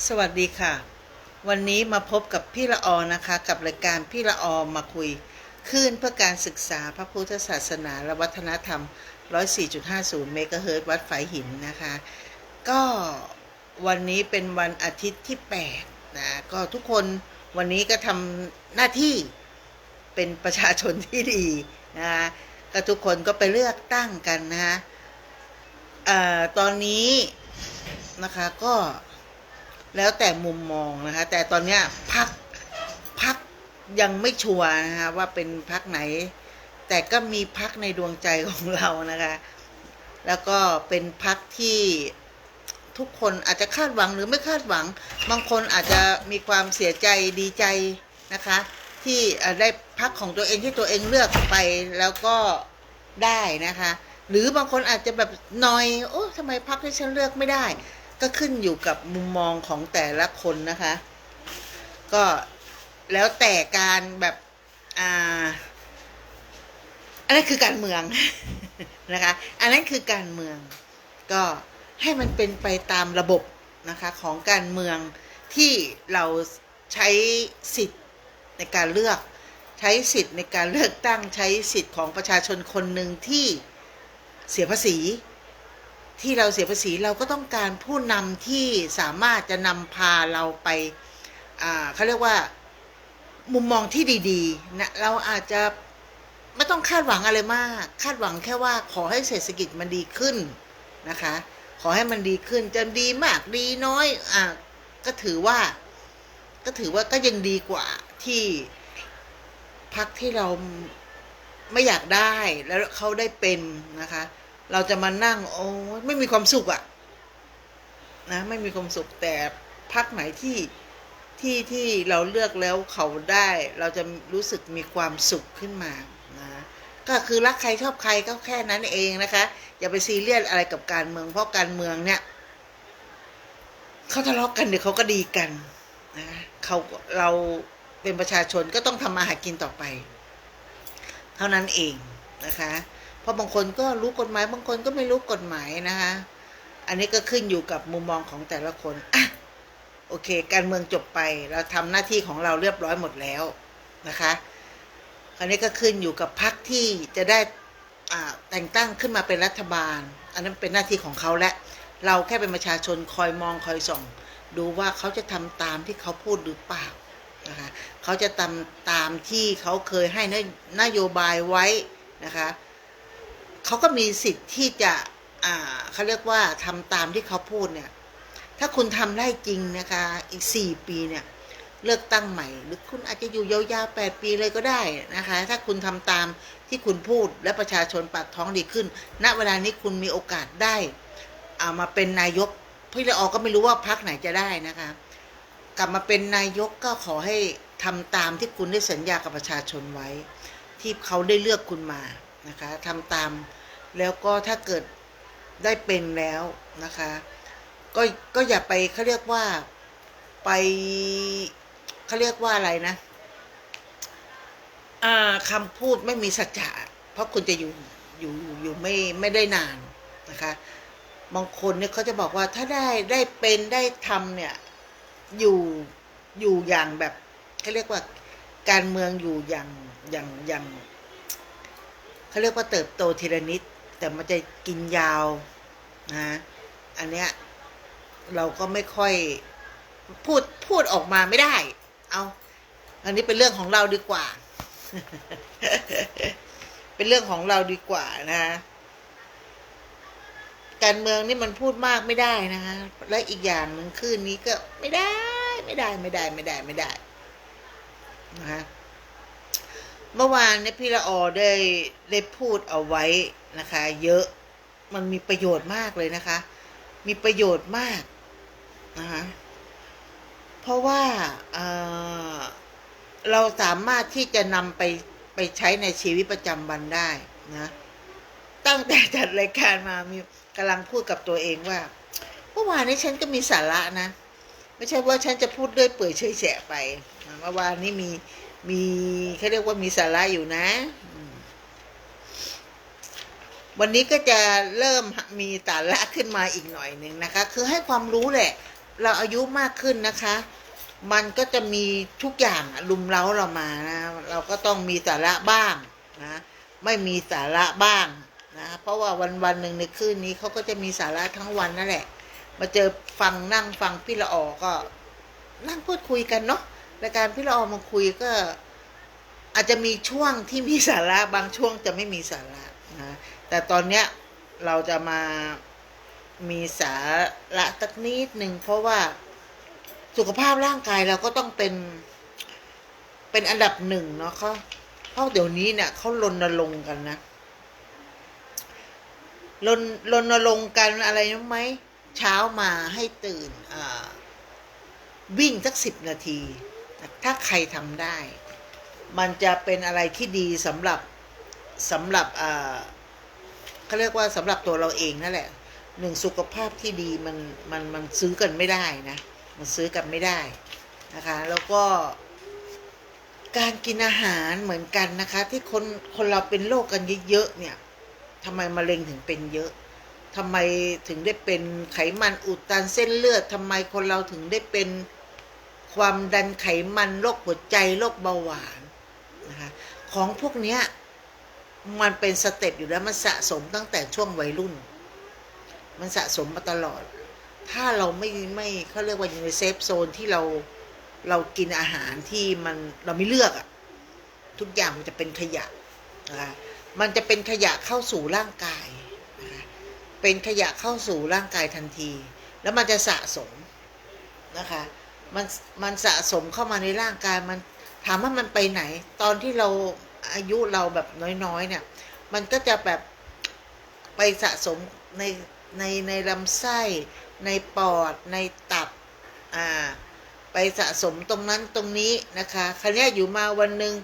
สวัสดีค่ะวันนี้มาพบกับพี่ละออนะคะกับรายการพี่ละออมาคุยคลื่นเพื่อการศึกษาพระพุทธศาสนาและวัฒนธรรม104.50เมกะเฮิรตซ์วัดฝายหินนะคะก็วันนี้เป็นวันอาทิตย์ที่8นะก็ทุกคนวันนี้ก็ทำหน้าที่เป็นประชาชนที่ดีนะคะก็ทุกคนก็ไปเลือกตั้งกันนะคะตอนนี้นะคะก็แล้วแต่มุมมองนะคะแต่ตอนนี้พักยังไม่ชัวร์นะคะว่าเป็นพักไหนแต่ก็มีพักในดวงใจของเรานะคะแล้วก็เป็นพักที่ทุกคนอาจจะคาดหวังหรือไม่คาดหวังบางคนอาจจะมีความเสียใจดีใจนะคะที่ได้พักของตัวเองที่ตัวเองเลือกไปแล้วก็ได้นะคะหรือบางคนอาจจะแบบนอยโอ้ทำไมพักที่ฉันเลือกไม่ได้ก็ขึ้นอยู่กับมุมมองของแต่ละคนนะคะก็แล้วแต่การแบบอันนั้นคือการเมืองนะคะอันนั้นคือการเมืองก็ให้มันเป็นไปตามระบบนะคะของการเมืองที่เราใช้สิทธิ์ในการเลือกใช้สิทธิ์ในการเลือกตั้งใช้สิทธิ์ของประชาชนคนหนึ่งที่เสียภาษีที่เราเสียภาษีเราก็ต้องการผู้นำที่สามารถจะนำพาเราไปเขาเรียกว่ามุมมองที่ดีๆนะเราอาจจะไม่ต้องคาดหวังอะไรมากคาดหวังแค่ว่าขอให้เศรษฐกิจมันดีขึ้นนะคะขอให้มันดีขึ้นจะดีมากดีน้อยก็ถือว่าก็ยังดีกว่าที่พรรคที่เราไม่อยากได้แล้วเขาได้เป็นนะคะเราจะมานั่งโอ้ไม่มีความสุขอะนะไม่มีความสุขแต่พรรคไหนที่เราเลือกแล้วเขาได้เราจะรู้สึกมีความสุขขึ้นมานะก็คือรักใครชอบใครก็แค่นั้นเองนะคะอย่าไปซีเรียสอะไรกับการเมืองเพราะการเมืองเนี่ยเขาทะเลาะกันเดี๋ยวเขาก็ดีกันนะเราเป็นประชาชนก็ต้องทำมาหากินต่อไปเท่านั้นเองนะคะเพราะบางคนก็รู้กฎหมายบางคนก็ไม่รู้กฎหมายนะคะอันนี้ก็ขึ้นอยู่กับมุมมองของแต่ละคนโอเคการเมืองจบไปเราทำหน้าที่ของเราเรียบร้อยหมดแล้วนะคะคราวนี้ก็ขึ้นอยู่กับพรรคที่จะได้แต่งตั้งขึ้นมาเป็นรัฐบาลอันนั้นเป็นหน้าที่ของเขาและเราแค่เป็นประชาชนคอยมองคอยส่องดูว่าเขาจะทำตามที่เขาพูดหรือเปล่านะคะเขาจะทำตามที่เขาเคยให้นโยบายไว้นะคะเขาก็มีสิทธิ์ที่จะเขาเรียกว่าทำตามที่เขาพูดเนี่ยถ้าคุณทำได้จริงนะคะอีก4 ปีเนี่ยเลือกตั้งใหม่หรือคุณอาจจะอยู่ยาวๆ8 ปีเลยก็ได้นะคะถ้าคุณทำตามที่คุณพูดและประชาชนปากท้องดีขึ้นณเวลานี้คุณมีโอกาสได้มาเป็นนายกพี่ละออก็ไม่รู้ว่าพรรคไหนจะได้นะคะกลับมาเป็นนายกก็ขอให้ทำตามที่คุณได้สัญญากับประชาชนไว้ที่เขาได้เลือกคุณมานะคะทำตามแล้วก็ถ้าเกิดได้เป็นแล้วนะคะก็อย่าไปเขาเรียกว่าไปเขาเรียกว่าอะไรนะคำพูดไม่มีสัจจะเพราะคุณจะอยู่ไม่ได้นานนะคะบางคนเนี่ยเขาจะบอกว่าถ้าได้เป็นได้ทำเนี่ยอยู่อย่างแบบเขาเรียกว่าการเมืองอยู่อย่างเขาเรียกว่าเติบโตทีละนิดแต่มันจะกินยาวนะอันเนี้ยเราก็ไม่ค่อยพูดออกมาไม่ได้เอาอันนี้เป็นเรื่องของเราดีกว่า เป็นเรื่องของเราดีกว่านะการเมืองนี่มันพูดมากไม่ได้นะคะและอีกอย่างหนึ่งคืนนี้ก็ไม่ได้นะคะเมื่อวานเนี่ยพี่ละออได้พูดเอาไว้นะคะเยอะมันมีประโยชน์มากเลยนะคะมีประโยชน์มากนะคะเพราะว่าเราสามารถที่จะนำไปใช้ในชีวิตประจำวันได้นะตั้งแต่จัดรายการมามีกำลังพูดกับตัวเองว่าเมื่อวานนี้ฉันก็มีสาระนะไม่ใช่ว่าฉันจะพูดด้วยเปื่อยเฉยแฉะไปเมื่อวานนี้มีเขาเรียกว่ามีสาระอยู่นะวันนี้ก็จะเริ่มมีสาระขึ้นมาอีกหน่อยหนึ่งนะคะคือให้ความรู้แหละ เราอายุมากขึ้นนะคะ มันก็จะมีทุกอย่างลุมเร้าเรามานะเราก็ต้องมีสาระบ้างนะไม่มีสาระบ้างนะเพราะว่าวันหนึ่งในคืนนี้เขาก็จะมีสาระทั้งวันนั่นแหละมาเจอฟังนั่งฟังพี่ละออก็นั่งพูดคุยกันเนาะรายการพี่ละออมาคุยก็อาจจะมีช่วงที่มีสาระบางช่วงจะไม่มีสาระนะแต่ตอนเนี้ยเราจะมามีสาระสักนิดหนึ่งเพราะว่าสุขภาพร่างกายเราก็ต้องเป็นอันดับหนึ่งเนาะเขาเพราะเดี๋ยวนี้เนี่ยเขารณรงค์กันนะรณรงค์กันอะไรรู้ไหมเช้ามาให้ตื่นวิ่งสัก10 นาทีถ้าใครทำได้ มันจะเป็นอะไรที่ดีสำหรับเขาเรียกว่าสำหรับตัวเราเองนั่นแหละหนึ่งสุขภาพที่ดีมันซื้อกันไม่ได้นะมันซื้อกันไม่ได้นะคะแล้วก็การกินอาหารเหมือนกันนะคะที่คนเราเป็นโรคกันเยอะๆเนี่ยทำไมมะเร็งถึงเป็นเยอะทำไมถึงได้เป็นไขมันอุดตันเส้นเลือดทำไมคนเราถึงได้เป็นความดันไขมันโรคหัวใจโรคเบาหวานนะคะของพวกเนี้ยมันเป็นสเต็ปอยู่แล้วมันสะสมตั้งแต่ช่วงวัยรุ่นมันสะสมมาตลอดถ้าเราไม่เขาเรียกว่าอยู่ในเซฟโซนที่เรากินอาหารที่เราไม่เลือกอะทุกอย่างมันจะเป็นขยะนะคะมันจะเป็นขยะเข้าสู่ร่างกายนะคะเป็นขยะเข้าสู่ร่างกายทันทีแล้วมันจะสะสมนะคะมันสะสมเข้ามาในร่างกายมันถามว่ามันไปไหนตอนที่เราอายุเราแบบน้อยๆเนี่ยมันก็จะแบบไปสะสมในลำไส้ในปอดในตับไปสะสมตรงนั้นตรงนี้นะคะคราวนี้อยู่มาวันหนึ่ง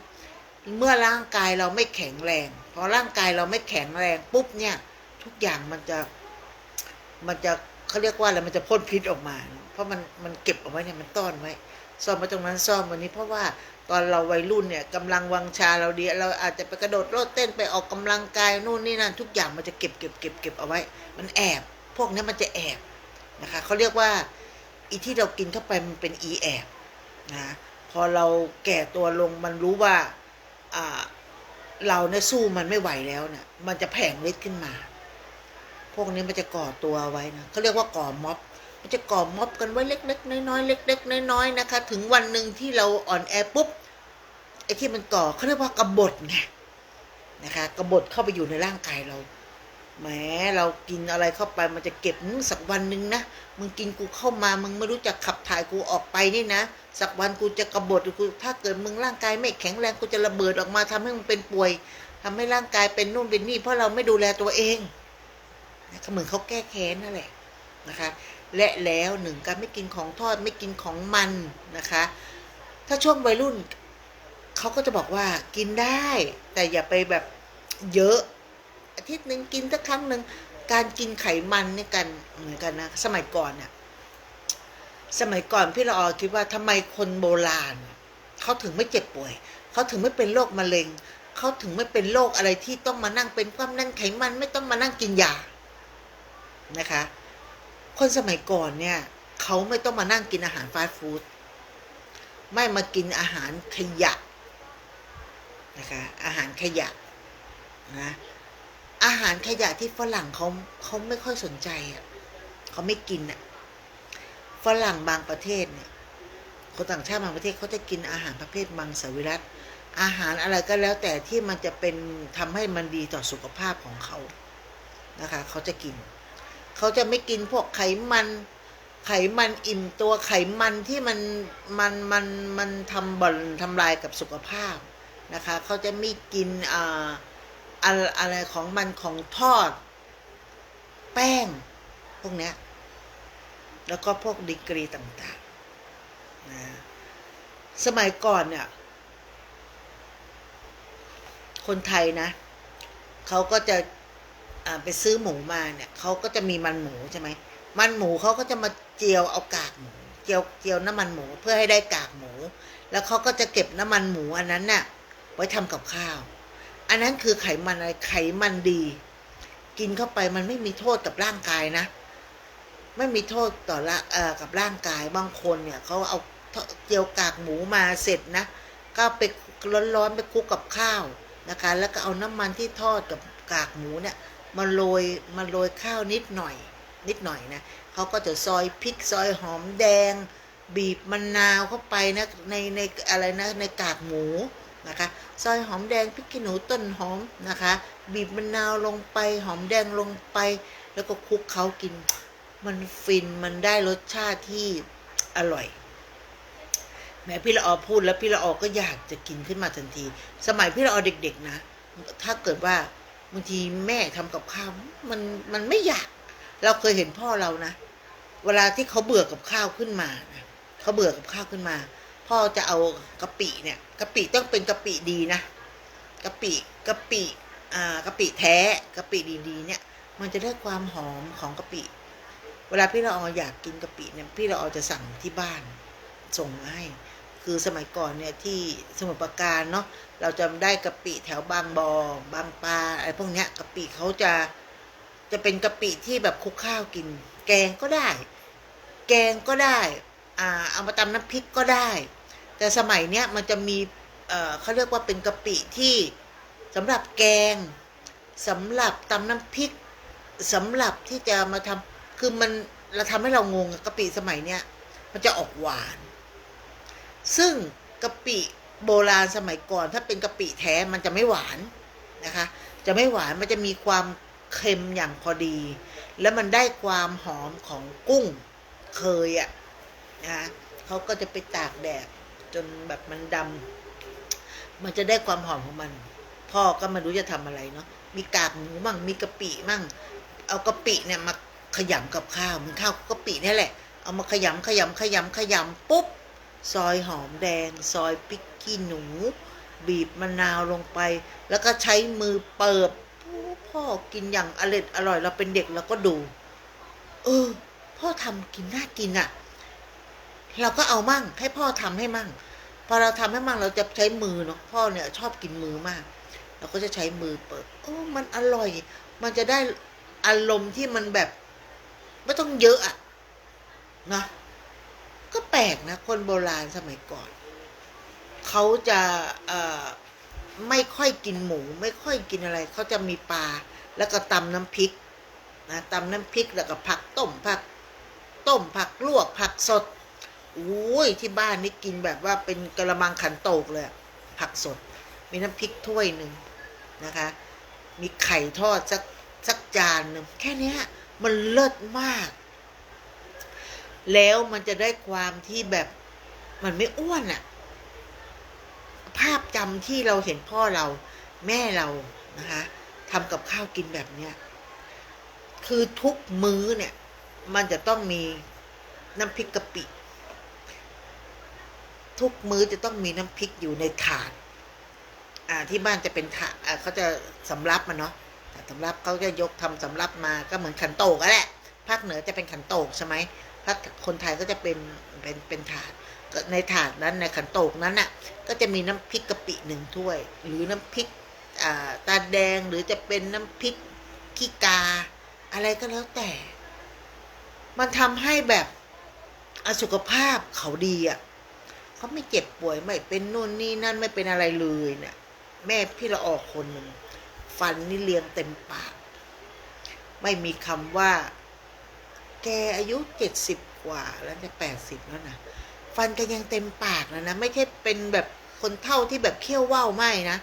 เมื่อร่างกายเราไม่แข็งแรงพอร่างกายเราไม่แข็งแรงปุ๊บเนี่ยทุกอย่างมันจะเขาเรียกว่าอะไรมันจะพ่นพิษออกมาเพราะมันเก็บเอาไว้เนี่ยมันต้อนไว้ซ่อนไว้ตรงนั้นซ่อนวันนี้เพราะว่าตอนเราวัยรุ่นเนี่ยกำลังวังชาเราดีเราอาจจะไปกระโดดโลดเต้นไปออกกำลังกายนู่นนี่นั่นทุกอย่างมันจะเก็บเอาไว้มันแอบพวกนี้มันจะแอบนะคะเขาเรียกว่าอีที่เรากินเข้าไปมันเป็นอีแอบนะพอเราแก่ตัวลงมันรู้ว่าเราเนี่ยสู้มันไม่ไหวแล้วเนี่ยมันจะแผงฤทธิ์ขึ้นมาพวกนี้มันจะก่อตัวไว้นะเขาเรียกว่าก่อม็อบมันจะก่อม็อบกันไว้เล็กๆน้อยๆเล็กๆน้อยๆนะคะถึงวันหนึ่งที่เราอ่อนแอปุ๊บไอ้ที่มันก่อเขาเรียกว่ากบฏไงนะคะกบฏเข้าไปอยู่ในร่างกายเราแหมเรากินอะไรเข้าไปมันจะเก็บสักวันหนึ่งนะมึงกินกูเข้ามามึงไม่รู้จักขับถ่ายกูออกไปนี่นะสักวันกูจะกบฏกูถ้าเกิดมึงร่างกายไม่แข็งแรงกูจะระเบิดออกมาทำให้มึงเป็นป่วยทำให้ร่างกายเป็นนู่นเป็นนี่เพราะเราไม่ดูแลตัวเองนะเหมือนเขาแก้แค้นนั่นแหละนะคะและแล้วหนึ่งการไม่กินของทอดไม่กินของมันนะคะถ้าช่วงวัยรุ่นเขาก็จะบอกว่ากินได้แต่อย่าไปแบบเยอะอาทิตย์หนึ่งกินสักครั้งหนึ่งการกินไขมันเนี่ยกันเหมือนกันนะสมัยก่อนพี่ละออคิดว่าทำไมคนโบราณเขาถึงไม่เจ็บป่วยเขาถึงไม่เป็นโรคมะเร็งเขาถึงไม่เป็นโรคอะไรที่ต้องมานั่งเป็นความดันไขมันไม่ต้องมานั่งกินยานะคะคนสมัยก่อนเนี่ยเขาไม่ต้องมานั่งกินอาหารฟาสต์ฟู้ดไม่มากินอาหารขยะนะคะอาหารขยะนะอาหารขยะที่ฝรั่งเขาไม่ค่อยสนใจอ่ะเขาไม่กินอ่ะฝรั่งบางประเทศเนี่ยคนต่างชาติบางประเทศเขาจะกินอาหารประเภทมังสวิรัติอาหารอะไรก็แล้วแต่ที่มันจะเป็นทำให้มันดีต่อสุขภาพของเขานะคะเขาจะกินเขาจะไม่กินพวกไขมันอิ่มตัวไขมันที่มันทำลายกับสุขภาพนะคะเขาจะไม่กินอะไรของมันของทอดแป้งพวกเนี้ยแล้วก็พวกดีกรีต่างๆนะสมัยก่อนเนี่ยคนไทยนะเขาก็จะไปซื้อหมูมาเนี่ยเขาก็จะมีมันหมูใช่ไหมมันหมูเขาก็จะมาเจียวเอากากหมูเจียวน้ำมันหมูเพื่อให้ได้กากหมูแล้วเขาก็จะเก็บน้ำมันหมูอันนั้นน่ะไว้ทำกับข้าวอันนั้นคือไขมันอะไรไขมันดีกินเข้าไปมันไม่มีโทษกับร่างกายนะ ไม่มีโทษต่อละกับร่างกายบางคนเนี่ยเขาเอาเจียวกากหมูมาเสร็จนะก็ไปร้อนๆไปคลุกกับข้าวนะคะแล้วก็เอาน้ำมันที่ทอดกับกากหมูเนี่ยมาโรยข้าวนิดหน่อยนะเขาก็จะซอยพริกซอยหอมแดงบีบมะนาวเข้าไปนะในอะไรนะในกากหมูนะคะซอยหอมแดงพริกขี้หนูต้นหอมนะคะบีบมะนาวลงไปหอมแดงลงไปแล้วก็คลุกเขากินมันฟินมันได้รสชาติที่อร่อยแม่พี่ละออพูดแล้วพี่ละออก็อยากจะกินขึ้นมาทันทีสมัยพี่ละออเด็กๆนะถ้าเกิดว่าบางทีแม่ทำกับข้าวมันไม่อยากเราเคยเห็นพ่อเรานะเวลาที่เขาเบื่อกับข้าวขึ้นมานะเขาเบื่อกับข้าวขึ้นมาพ่อจะเอากะปิเนี่ยกะปิต้องเป็นกะปิดีนะกะปิแท้กะปิดีๆเนี่ยมันจะได้ความหอมของกะปิเวลาพี่ละอออยากกินกะปิเนี่ยพี่ละออจะสั่งที่บ้านส่งมาให้คือสมัยก่อนเนี่ยที่สมุทรปราการเนาะเราจะได้กะปิแถวบางบางปลาอะไรพวกเนี้ยกะปิเขาจะเป็นกะปิที่แบบคลุกข้าวกินแกงก็ได้เอามาตำน้ำพริกก็ได้แต่สมัยเนี้ยมันจะมีเขาเรียกว่าเป็นกะปิที่สำหรับแกงสำหรับตำน้ำพริกสำหรับที่จะมาทำคือเราทำให้เรางงกะปิสมัยเนี้ยมันจะออกหวานซึ่งกะปิโบราณสมัยก่อนถ้าเป็นกะปิแท้มันจะไม่หวานนะคะจะไม่หวานมันจะมีความเค็มอย่างพอดีแล้วมันได้ความหอมของกุ้งเคยนะเขาก็จะไปตากแดดจนแบบมันดำมันจะได้ความหอมของมันพ่อก็ไม่รู้จะทำอะไรเนาะมีกากหมูมั่งมีกะปิมั่งเอากะปิเนี่ยมาขยำกับข้าวมันข้าวกะปินี่แหละเอามาขยำปุ๊บซอยหอมแดงซอยพริกขี้หนูบีบมะนาวลงไปแล้วก็ใช้มือเปิบพ่อกินอย่างอร่อยเราเป็นเด็กเราก็ดูพ่อทำกินน่ากินเราก็เอามั่งให้พ่อทำให้มั่งพอเราทำให้มั่งเราจะใช้มือเนาะพ่อเนี่ยชอบกินมือมากเราก็จะใช้มือเปิดมันอร่อยมันจะได้อารมณ์ที่มันแบบไม่ต้องเยอะนะก็แปลกนะคนโบราณสมัยก่อนเขาจะไม่ค่อยกินหมูไม่ค่อยกินอะไรเขาจะมีปลาแล้วก็ตำน้ำพริกนะตำน้ำพริกแล้วก็ผักต้มผักลวกผักสดที่บ้านนี่กินแบบว่าเป็นกระมังขันโตกเลยผักสดมีน้ำพริกถ้วยหนึ่งนะคะมีไข่ทอดสักจานหนึ่งแค่นี้มันเลิศมากแล้วมันจะได้ความที่แบบมันไม่อ้วนภาพจำที่เราเห็นพ่อเราแม่เรานะคะทำกับข้าวกินแบบเนี้ยคือทุกมื้อเนี่ยมันจะต้องมีน้ำพริกกะปิทุกมื้อจะต้องมีน้ำพริกอยู่ในถาดที่บ้านจะเป็นถาดเขาจะสำรับมาเนาะสำรับเขาจะยกทำสำรับมาก็เหมือนขันโตกแหละภาคเหนือจะเป็นขันโตกใช่ไหมภาคคนไทยก็จะเป็นถาดในถาดนั้นในขันโตกนั้นก็จะมีน้ำพริกกะปิ1 ถ้วยหรือน้ำพริกตาแดงหรือจะเป็นน้ำพริกขี้กาอะไรก็แล้วแต่มันทำให้แบบสุขภาพเขาดีเขาไม่เจ็บป่วยไม่เป็นนู่นนี่นั่นไม่เป็นอะไรเลยเนี่ยแม่พี่ละออกคนหนึ่งฟันนี่เรียงเต็มปากไม่มีคำว่าแกอายุ70 กว่าแล้วจะ80แล้วนะฟันแกยังเต็มปากนะไม่ใช่เป็นแบบคนเฒ่าที่แบบเคี้ยวว่าวไม่นะ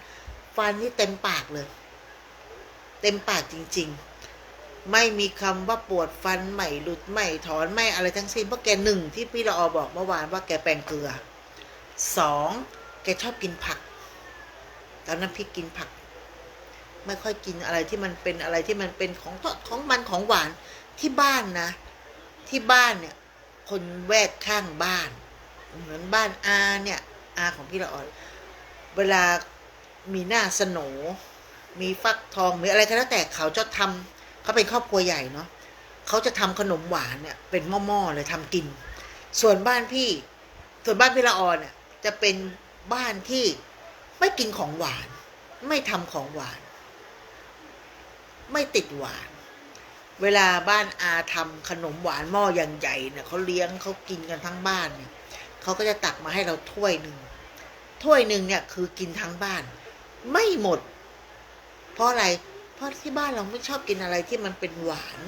ฟันนี่เต็มปากเลยเต็มปากจริงๆไม่มีคำว่าปวดฟันไม่หลุดไม่ถอนไม่อะไรทั้งสิ้นเพราะแก1ที่พี่ละออบอกเมื่อวานว่าแกแปรงเกลือ2แกชอบกินผักตอนนั้นพี่กินผักไม่ค่อยกินอะไรที่มันเป็นอะไรที่มันเป็นของทอดของมันของหวานที่บ้านนะที่บ้านเนี่ยคนแวดข้างบ้านเหมือนบ้านเนี่ยของพี่ละออเวลามีหน้าสโหนมีฟักทองมีอะไรก็แล้วแต่เขาจะทำเขาเป็นครอบครัวใหญ่เนาะเขาจะทำขนมหวานเนี่ยเป็นหม้อเลยทำกินส่วนบ้านพี่ละออเนี่ยจะเป็นบ้านที่ไม่กินของหวานไม่ทำของหวานไม่ติดหวาน เวลาบ้านอาทำขนมหวานหม้ออย่างใหญ่เนี่ยเขาเลี้ยงเขากินกันทั้งบ้านเนี่ยเขาก็จะตักมาให้เราถ้วยหนึ่งเนี่ยคือกินทั้งบ้านไม่หมดเพราะอะไรเพราะที่บ้านเราไม่ชอบกินอะไรที่มันเป็นหวาน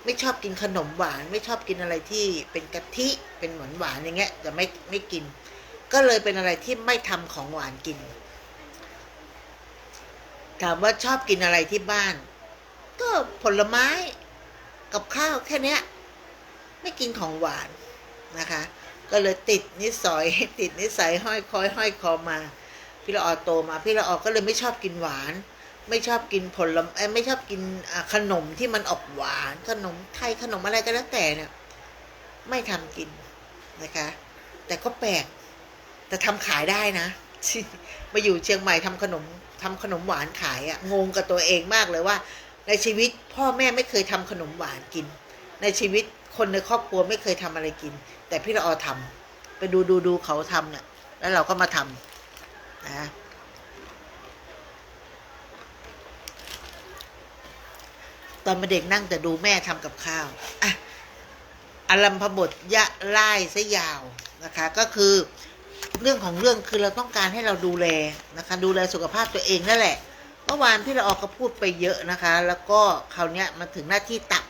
ไม่ชอบกินขนมหวานไม่ชอบกินอะไรที่เป็นกะทิเป็นหวานหวานอย่างเงี้ยจะไม่กินก็เลยเป็นอะไรที่ไม่ทำของหวานกินถามว่าชอบกินอะไรที่บ้านก็ผลไม้กับข้าวแค่เนี้ยไม่กินของหวานนะคะก็เลยติดนิสัยห้อยคอมาพี่ละออโตมาพี่ละออก็เลยไม่ชอบกินหวานไม่ชอบกินผลไม้ไม่ชอบกินขนมที่มันออกหวานขนมไทยขนมอะไรก็แล้วแต่เนี่ยไม่ทำกินนะคะแต่ก็แปลกแต่ทำขายได้นะมาอยู่เชียงใหม่ทำขนมหวานขายอะงงกับตัวเองมากเลยว่าในชีวิตพ่อแม่ไม่เคยทำขนมหวานกินในชีวิตคนในครอบครัวไม่เคยทำอะไรกินแต่พี่ละออทำไปดูเขาทำเนี่ยแล้วเราก็มาทำนะตอนเป็นเด็กนั่งแต่ดูแม่ทำกับข้าวอ่ะอลัมพบทยะไล่ซะยาวนะคะก็คือเรื่องของเรื่องคือเราต้องการให้เราดูแลนะคะดูแลสุขภาพตัวเองนั่นแหละเมื่อวานพี่ละออก็พูดไปเยอะนะคะแล้วก็คราวนี้มาถึงหน้าที่ตั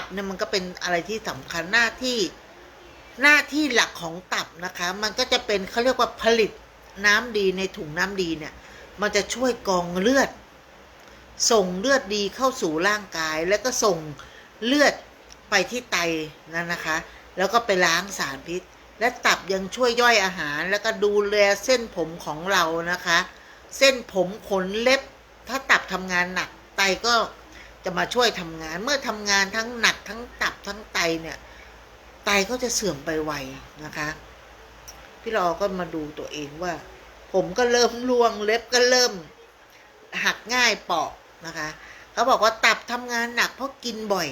บเนี่ยมันก็เป็นอะไรที่สำคัญหน้าที่หลักของตับนะคะมันก็จะเป็นเขาเรียกว่าผลิตน้ำดีในถุงน้ำดีเนี่ยมันจะช่วยกรองเลือดส่งเลือดดีเข้าสู่ร่างกายแล้วก็ส่งเลือดไปที่ไตนั่นนะคะแล้วก็ไปล้างสารพิษและตับยังช่วยย่อยอาหารแล้วก็ดูแลเส้นผมของเรานะคะเส้นผมขนเล็บถ้าตับทำงานหนักไตก็จะมาช่วยทำงานเมื่อทำงานทั้งหนักทั้งตับทั้งไตเนี่ยไตก็จะเสื่อมไปไวนะคะพี่รอก็มาดูตัวเองว่าผมก็เริ่มร่วงเล็บก็เริ่มหักง่ายเปาะนะคะเขาบอกว่าตับทำงานหนักเพราะกินบ่อย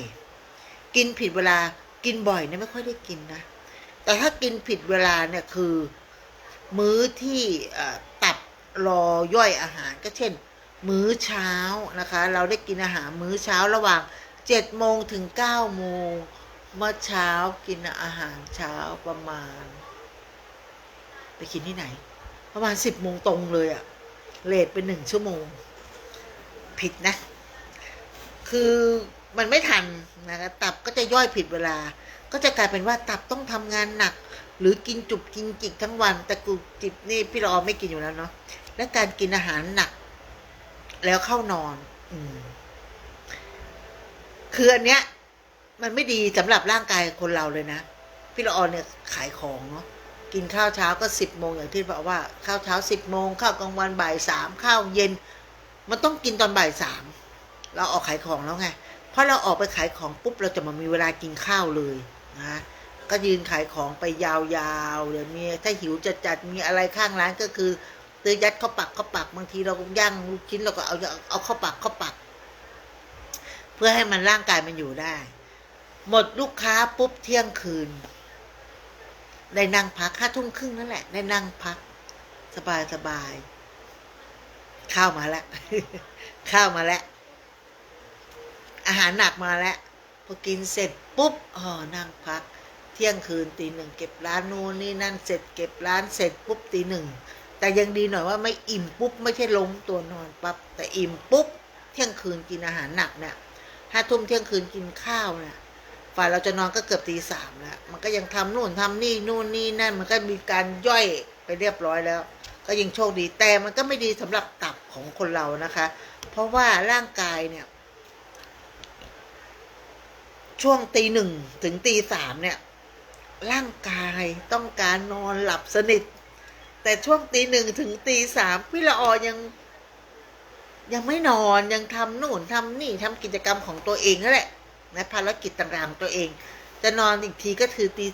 กินผิดเวลากินบ่อยเนี่ยไม่ค่อยได้กินนะแต่ถ้ากินผิดเวลาเนี่ยคือมื้อที่ตับรอย่อยอาหารก็เช่นมื้อเช้านะคะเราได้กินอาหารมื้อเช้าระหว่าง7 โมงถึง9 โมงเมื่อเช้ากินอาหารเช้าประมาณไปกินที่ไหนประมาณ10 โมงตรงเลยอะเลทเป็น1 ชั่วโมงผิดนะคือมันไม่ทันนะคะตับก็จะย่อยผิดเวลาก็จะกลายเป็นว่าตับต้องทำงานหนักหรือกินจุบกินจิกทั้งวันแต่กูจิบนี่พี่รอไม่กินอยู่แล้วเนาะและการกินอาหารหนักแล้วเข้านอนคืออันเนี้ยมันไม่ดีสำหรับร่างกายคนเราเลยนะพี่ละออนเนี่ยขายของเนาะกินข้าวเช้าก็10 โมงอย่างที่บอกว่าข้าวเช้า10 โมงข้าวกลางวันบ่าย 3ข้าวเย็นมันต้องกินตอนบ่าย 3เราออกขายของแล้วไงเพราะเราออกไปขายของปุ๊บเราจะมามีเวลากินข้าวเลยนะก็ยืนขายของไปยาวๆเลยมีถ้าหิวจัดมีอะไรข้างร้านก็คือซื้อยัดเข้าปักบางทีเราย่างลูกชิ้นเราก็เอาเข้าปักเพื่อให้มันร่างกายมันอยู่ได้หมดลูกค้าปุ๊บเที่ยงคืนได้นั่งพัก5 ทุ่มครึ่งนั่นแหละได้นั่งพักสบายข้าวมาแล้ว ข้าวมาแล้วอาหารหนักมาแล้วพอกินเสร็จปุ๊บนั่งพักเที่ยงคืนตี 1เก็บร้านนู่นนี่นั่นเสร็จเก็บร้านเสร็จปุ๊บตี 1แต่ยังดีหน่อยว่าไม่อิ่มปุ๊บไม่ใช่ล้มตัวนอนปั๊บแต่อิ่มปุ๊บเที่ยงคืนกินอาหารหนักเนี่ย5 ทุ่มเที่ยงคืนกินข้าวเนี่ยฝ่ายเราจะนอนก็เกือบตี 3แล้วมันก็ยังทำนู่นทำนี่นู่นนี่นั่นมันก็มีการย่อยไปเรียบร้อยแล้วก็ยังโชคดีแต่มันก็ไม่ดีสำหรับตับของคนเรานะคะเพราะว่าร่างกายเนี่ยช่วงตี 1ถึงตี 3เนี่ยร่างกายต้องการนอนหลับสนิทแต่ช่วงตี 1ถึงตี 3พี่ละออยังไม่นอนยังทำนู่นทำนี่ทำกิจกรรมของตัวเองนั่นแหละนะภารกิจต่างๆของตัวเองจะนอนอีกทีก็คือตี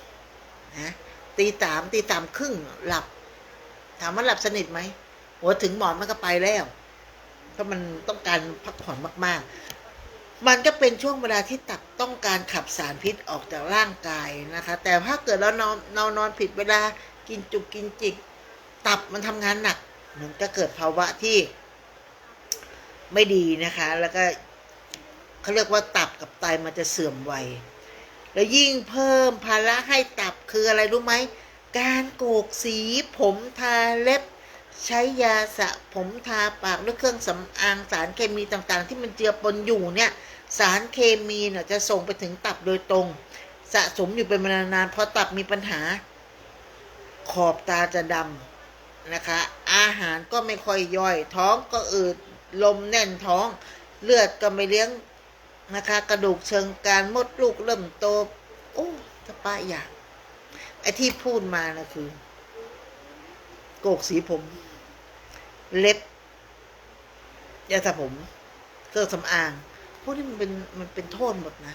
3นะตี 3 ครึ่งหลับถามว่าหลับสนิทไหมหัวถึงหมอนมันก็ไปแล้วเพราะมันต้องการพักผ่อนมากๆมันก็เป็นช่วงเวลาที่ตับต้องการขับสารพิษออกจากร่างกายนะคะแต่ถ้าเกิดเรานอนผิดเวลากินจุกกินจิกตับมันทำงานหนักมันจะเกิดภาวะที่ไม่ดีนะคะแล้วก็ เขาเรียกว่าตับกับไตมันจะเสื่อมไวแล้วยิ่งเพิ่มภาระให้ตับคืออะไรรู้ไหมการโกกสีผมทาเล็บใช้ยาสระผมทาปากด้วยเครื่องสำอางสารเคมีต่างๆที่มันเจือปนอยู่เนี่ยสารเคมีเนี่ยจะส่งไปถึงตับโดยตรงสะสมอยู่เป็นเวลานานพอตับมีปัญหาขอบตาจะดำนะคะอาหารก็ไม่ค่อยย่อยท้องก็อืดลมแน่นท้องเลือดก็ไม่เลี้ยงนะคะกระดูกเชิงกรานมดลูกเริ่มโตโอ้สปะอย่างไอ้ที่พูดมานะคือโกกสีผมเล็บยาสระผมเครื่องสำอางพวกนี้มันเป็นโทษหมดนะ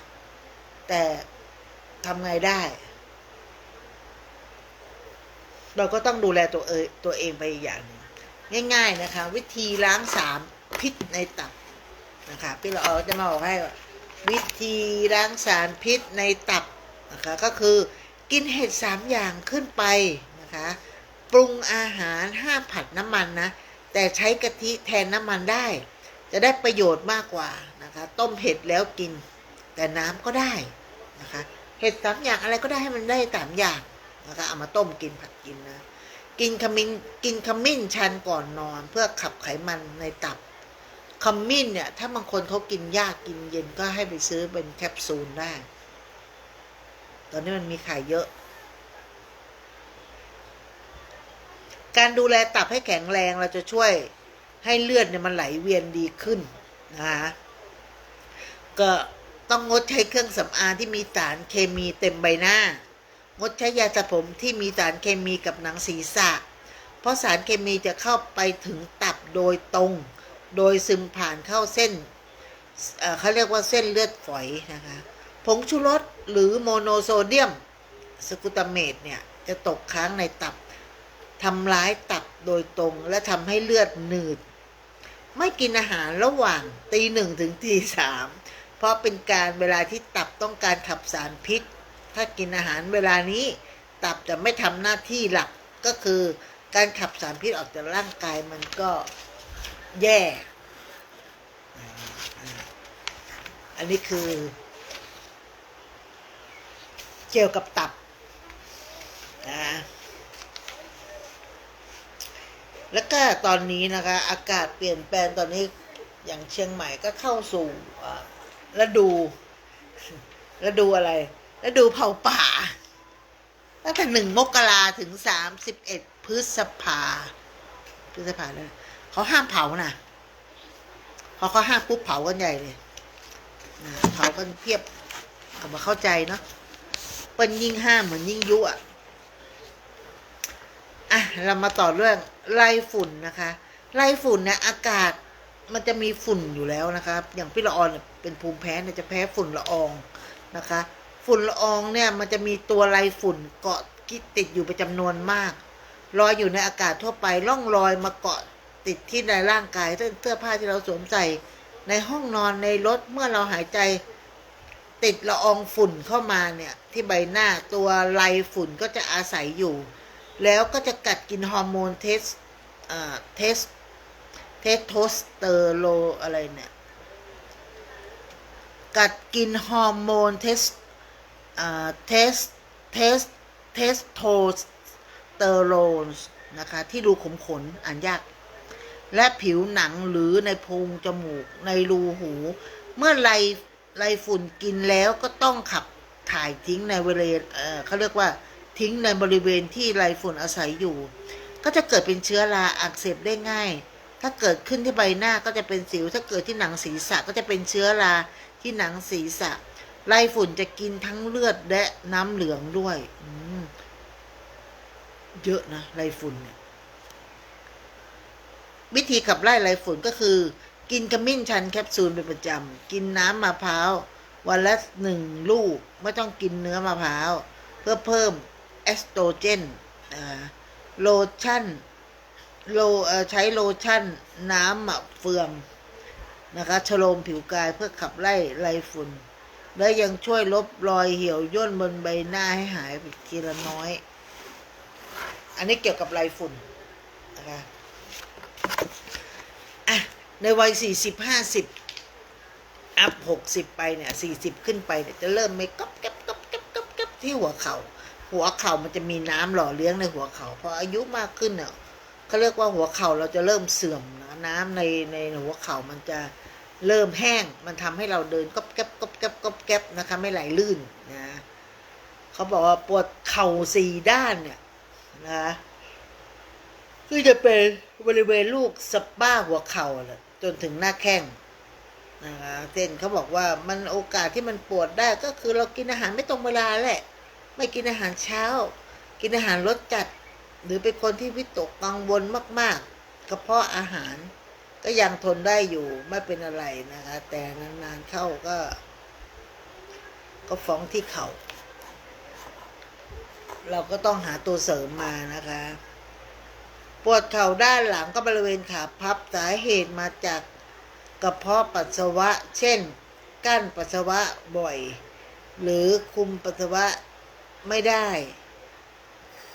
แต่ทำไงได้เราก็ต้องดูแลตัวเองไปอีกอย่างหนึ่งง่ายๆนะคะวิธีล้างสารพิษในตับนะคะพี่เราจะมาบอกให้วิธีล้างสารพิษในตับนะคะก็คือกินเห็ด3อย่างขึ้นไปนะคะปรุงอาหารห้ามผัดน้ำมันนะแต่ใช้กะทิแทนน้ำมันได้จะได้ประโยชน์มากกว่านะคะต้มเห็ดแล้วกินแต่น้ำก็ได้นะคะเห็ด3อย่างอะไรก็ได้ให้มันได้3อย่างนะคะเอามาต้มกินผัดกินนะกินขมิ้นชันก่อนนอนเพื่อขับไขมันในตับขมิ้นเนี่ยถ้าบางคนเขากินยากกินเย็นก็ให้ไปซื้อเป็นแคปซูลได้ตอนนี้มันมีขายเยอะการดูแลตับให้แข็งแรงเราจะช่วยให้เลือดเนี่ยมันไหลเวียนดีขึ้นนะคะก็ต้องงดใช้เครื่องสำอางที่มีสารเคมีเต็มใบหน้างดใช้ยาสระผมที่มีสารเคมีกับหนังศีรษะเพราะสารเคมีจะเข้าไปถึงตับโดยตรงโดยซึมผ่านเข้าเส้นเขาเรียกว่าเส้นเลือดฝอยนะคะผงชูรสหรือโมโนโซเดียมสกลูตาเมตเนี่ยจะตกค้างในตับทำร้ายตับโดยตรงและทำให้เลือดหนืดไม่กินอาหารระหว่างตี 1ถึงตี 3เพราะเป็นการเวลาที่ตับต้องการขับสารพิษถ้ากินอาหารเวลานี้ตับจะไม่ทำหน้าที่หลักก็คือการขับสารพิษออกจากร่างกายมันก็แย่อันนี้คือเกี่ยวกับตับนะแล้วก็ตอนนี้นะคะอากาศเปลี่ยนแปลงตอนนี้อย่างเชียงใหม่ก็เข้าสู่ฤดูอะไรฤดูเผาป่าตั้งแต่1 มกราถึง31 พฤษภาเลยเขาห้ามเผานะพอเขาห้ามปุ๊บเผากันใหญ่เลยนะเผากันเพียบก็มาเข้าใจเนาะเป็นยิ่งห้ามเหมือนยิ่งยุอ่ะเรามาต่อเรื่องไล่ฝุ่นนะคะไล่ฝุ่นเนี่ยอากาศมันจะมีฝุ่นอยู่แล้วนะคะอย่างพี่ละออนเป็นภูมิแพ้เนี่ยจะแพ้ฝุ่นละอองนะคะฝุ่นละอองเนี่ยมันจะมีตัวไล่ฝุ่นเกาะติดอยู่เป็นจำนวนมากลอยอยู่ในอากาศทั่วไปล่องลอยมาเกาะติดที่ในร่างกายเสื้อผ้าที่เราสวมใส่ในห้องนอนในรถเมื่อเราหายใจติดละอองฝุ่นเข้ามาเนี่ยที่ใบหน้าตัวไล่ฝุ่นก็จะอาศัยอยู่แล้วก็จะกัดกินฮอร์โมนเทสโทสเตอโรอะไรเนี่ยกัดกินฮอร์โมนเทสโทสเตอโรนนะคะที่รูขุมขนอ่านยากและผิวหนังหรือในโพรงจมูกในรูหูเมื่อไล่ฝุ่นกินแล้วก็ต้องขับถ่ายทิ้งในบริเวณเขาเรียกว่าทิ้งในบริเวณที่ไล่ฝุ่นอาศัยอยู่ก็จะเกิดเป็นเชื้อราอักเสบได้ง่ายถ้าเกิดขึ้นที่ใบหน้าก็จะเป็นสิวถ้าเกิดที่หนังศีรษะก็จะเป็นเชื้อราที่หนังศีรษะไล่ฝุ่นจะกินทั้งเลือดและน้ำเหลืองด้วยเยอะนะไล่ฝุ่นเนี่ยวิธีขับไล่ไล่ฝุ่นก็คือกินขมิ้นชันแคปซูลเป็นประจำกินน้ำมะพร้าววันละ1 ลูกไม่ต้องกินเนื้อมะพร้าวเพื่อเพิ่มเอสโตรเจนโลชั่นใช้โลชั่นน้ำมะเฟืองนะคะชโลมผิวกายเพื่อขับไล่ไล่ฝุ่นและยังช่วยลบรอยเหี่ยวย่นบนใบหน้าให้หายไปทีละน้อยอันนี้เกี่ยวกับไล่ฝุ่นนะคะในวัย40-50 อัพ60ไปเนี่ย40ขึ้นไปเนี่ยจะเริ่มไม่ก๊อบแก๊บก๊อบแก๊บก๊อบแก๊บที่หัวเข่ามันจะมีน้ำหล่อเลี้ยงในหัวเข่าพออายุมากขึ้นเนี่ยเขาเรียกว่าหัวเข่าเราจะเริ่มเสื่อมนะน้ำในหัวเข่ามันจะเริ่มแห้งมันทำให้เราเดินก๊อบแก๊บก๊อบแก๊บก๊อบแก๊บนะคะไม่ไหลลื่นนะเขาบอกว่าปวดเข่า4 ด้านเนี่ยนะคือจะเป็นบริเวณลูกสะบ้าหัวเข่าจนถึงหน้าแข้งนะคะเส้นเขาบอกว่ามันโอกาสที่มันปวดได้ก็คือเรากินอาหารไม่ตรงเวลาแหละไม่กินอาหารเช้ากินอาหารรสจัดหรือเป็นคนที่วิตกกังวลมากๆกระเพาะอาหารก็ยังทนได้อยู่ไม่เป็นอะไรนะคะแต่นานๆเข้าก็ฟ้องที่เข่าเราก็ต้องหาตัวเสริมมานะคะปวดเข่าด้านหลังก็บริเวณขาพับสาเหตุมาจากกระเพาะปัสสาวะเช่นกั้นปัสสาวะบ่อยหรือคุมปัสสาวะไม่ได้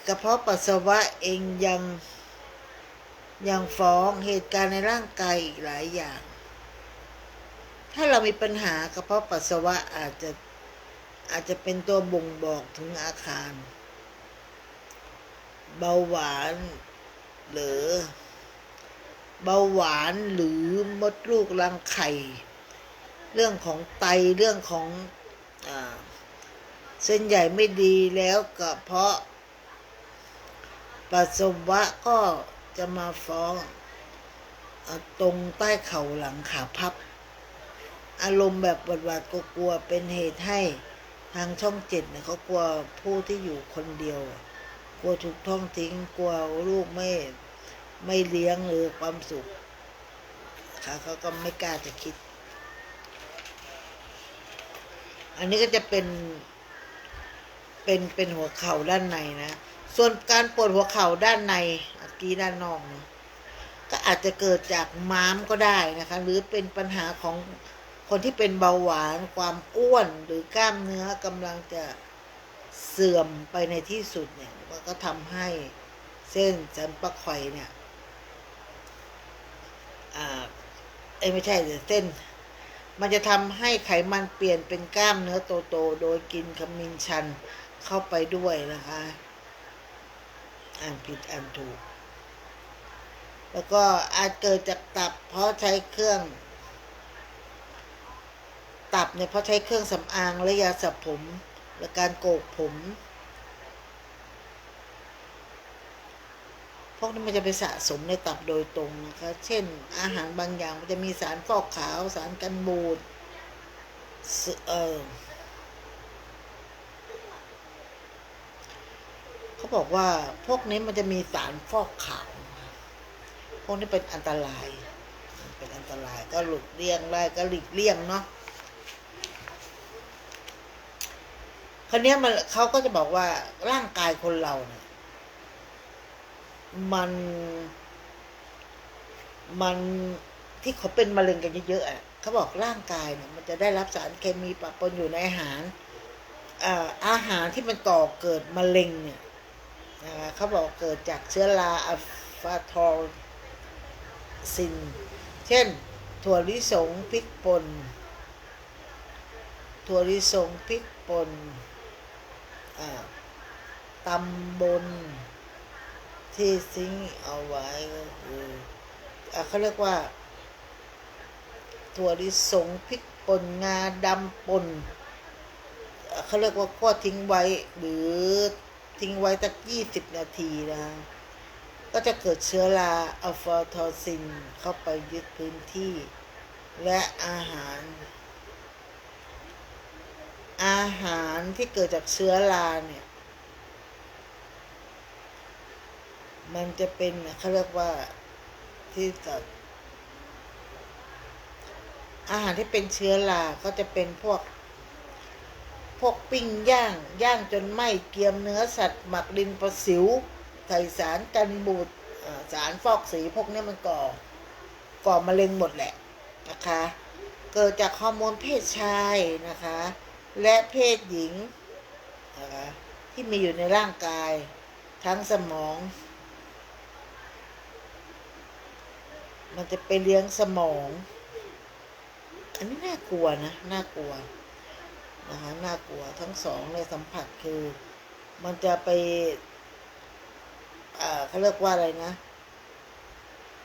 กระเพาะปัสสาวะเองยังฟ้องเหตุการณ์ในร่างกายอีกหลายอย่างถ้าเรามีปัญหากระเพาะปัสสาวะอาจจะเป็นตัวบ่งบอกถึงอาการเบาหวานหรือมดลูกรังไข่เรื่องของไตเรื่องของเส้นใหญ่ไม่ดีแล้วกระเพาะปัสสาวะก็จะมาฟ้องตรงใต้เข่าหลังขาพับอารมณ์แบบหวาดๆกลัวๆเป็นเหตุให้ทางช่อง7เนี่ยเขากลัวผู้ที่อยู่คนเดียวกลัวถูกทอดทิ้งกลัวลูกไม่เลี้ยงหรือความสุขค่ะเขาก็ไม่กล้าจะคิดอันนี้ก็จะเป็นหัวเข่าด้านในนะส่วนการปวดหัวเข่าด้านในกี้ด้านนอกนะก็อาจจะเกิดจากม้ามก็ได้นะคะหรือเป็นปัญหาของคนที่เป็นเบาหวานความอ้วนหรือกล้ามเนื้อกำลังจะเสื่อมไปในที่สุดเนี่ยมันก็ทำให้เส้นสันปะไขว่เนี่ยไม่ใช่เส้นมันจะทำให้ไขมันเปลี่ยนเป็นกล้ามเนื้อโตๆโดยกินขมิ้นชันเข้าไปด้วยนะคะอ่านผิดอ่านถูกแล้วก็อาจเกิดจากตับเพราะใช้เครื่องตับเนี่ยเพราะใช้เครื่องสำอางและยาสระผมและการโกกผมพวกนี้มันจะไปสะสมในตับโดยตรงนะคะเช่นอาหารบางอย่างมันจะมีสารฟอกขาวสารกันบูดเขาบอกว่าพวกนี้มันจะมีสารฟอกขาวพวกนี้เป็นอันตรายก็หลุดเลี่ยงได้ก็หลีกเลี่ยงเนาะคราวนี้เขาก็จะบอกว่าร่างกายคนเราเนี่ยมันที่เขาเป็นมะเร็งกันเยอะๆเขาบอกร่างกายเนี่ยมันจะได้รับสารเคมีปะปนอยู่ในอาหารที่มันก่อเกิดมะเร็งเนี่ยเขาบอกเกิดจากเชื้อราอะฟาทอซินเช่นถั่วลิสงพริกป่นตำบลที่ซิงเอาไว้ก็คือเขาเรียกว่าถั่วลิสงพริกป่นงาดำป่นเขาเรียกว่าคั่วทิ้งไว้หรือทิ้งไว้สัก20 นาทีนะก็จะเกิดเชื้อราอัลฟาทอซินเข้าไปยึดพื้นที่และอาหารที่เกิดจากเชื้อราเนี่ยมันจะเป็นเขาเรียกว่าที่จะอาหารที่เป็นเชื้อราก็จะเป็นพวกปิ้งย่างจนไหม้เกี๊ยมเนื้อสัตว์หมักดินประสิวใส่สารกันบูดสารฟอกสีพวกนี้มันก่อมะเร็งหมดแหละนะคะเกิดจากฮอร์โมนเพศชายนะคะและเพศหญิงนะคะที่มีอยู่ในร่างกายทั้งสมองมันจะไปเลี้ยงสมอง อันนี้น่ากลัวนะน่ากลัวนะคะน่ากลัวทั้งสองในสัมผัสคือมันจะไปเขาเรียกว่าอะไรนะ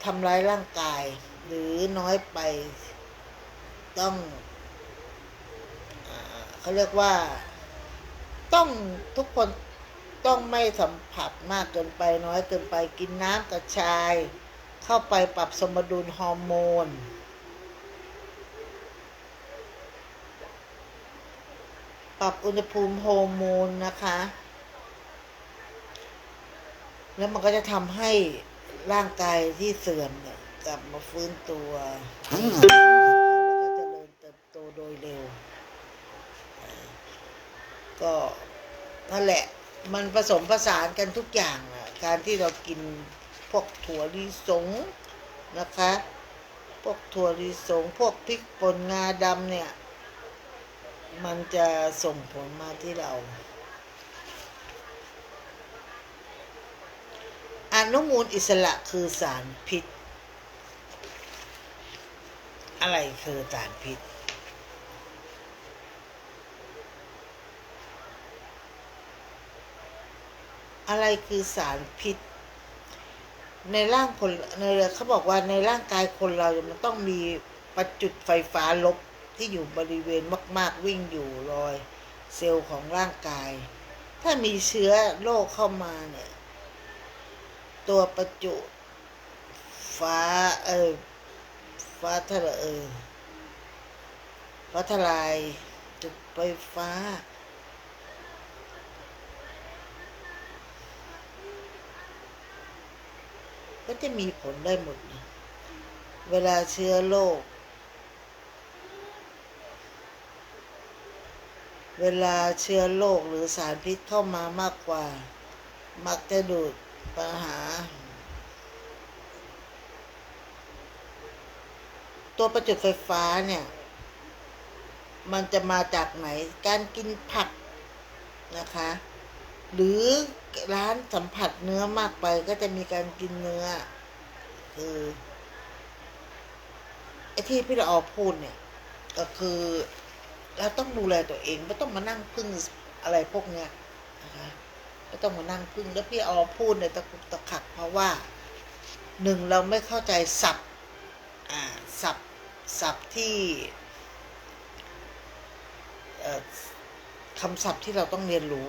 ทำร้ายร่างกายหรือน้อยไปต้องเขาเรียกว่าต้องทุกคนต้องไม่สัมผัสมากเกินไปน้อยเกินไปกินน้ำกระชายเข้าไปปรับสมดุลฮอร์โมนปรับอุณหภูมิฮอร์โมนนะคะแล้วมันก็จะทำให้ร่างกายที่เสื่อมเนี่ยกลับมาฟื้นตัวแล้วก็เจริญเติบโตโดยเร็วก็นั่นแหละมันผสมผสานกันทุกอย่างอ่ะการที่เรากินพวกถั่วลิสงนะคะพวกถั่วลิสงพวกพริกป่นงาดำเนี่ยมันจะส่งผลมาที่เราอนุมูลอิสระคือสารพิษอะไรคือสารพิษอะไรคือสารพิษในร่างคนในเขาบอกว่าในร่างกายคนเรามันต้องมีประจุไฟฟ้าลบที่อยู่บริเวณมากๆวิ่งอยู่รอยเซลล์ของร่างกายถ้ามีเชื้อโรคเข้ามาเนี่ยตัวประจุฟ้าฟ้าทะลายฟ้าทลายจุดไฟฟ้าก็จะมีผลได้หมดนะเวลาเชื้อโรคหรือสารพิษเข้ามามากกว่ามักจะดูดปัญหาตัวประจุไฟฟ้าเนี่ยมันจะมาจากไหนการกินผักนะคะหรือร้านสัมผัสเนื้อมากไปก็จะมีการกินเนื้อคือไอ้ที่พี่ละออพูดเนี่ยก็คือเราต้องดูแลตัวเองไม่ต้องมานั่งพึ่งอะไรพวกเนี้ยนะคะไม่ต้องมานั่งพึ่งแล้วพี่ละออพูดเนี่ยตะกุกตะกักเพราะว่าหนึ่งเราไม่เข้าใจศัพท์ศัพท์ที่คำศัพท์ที่เราต้องเรียนรู้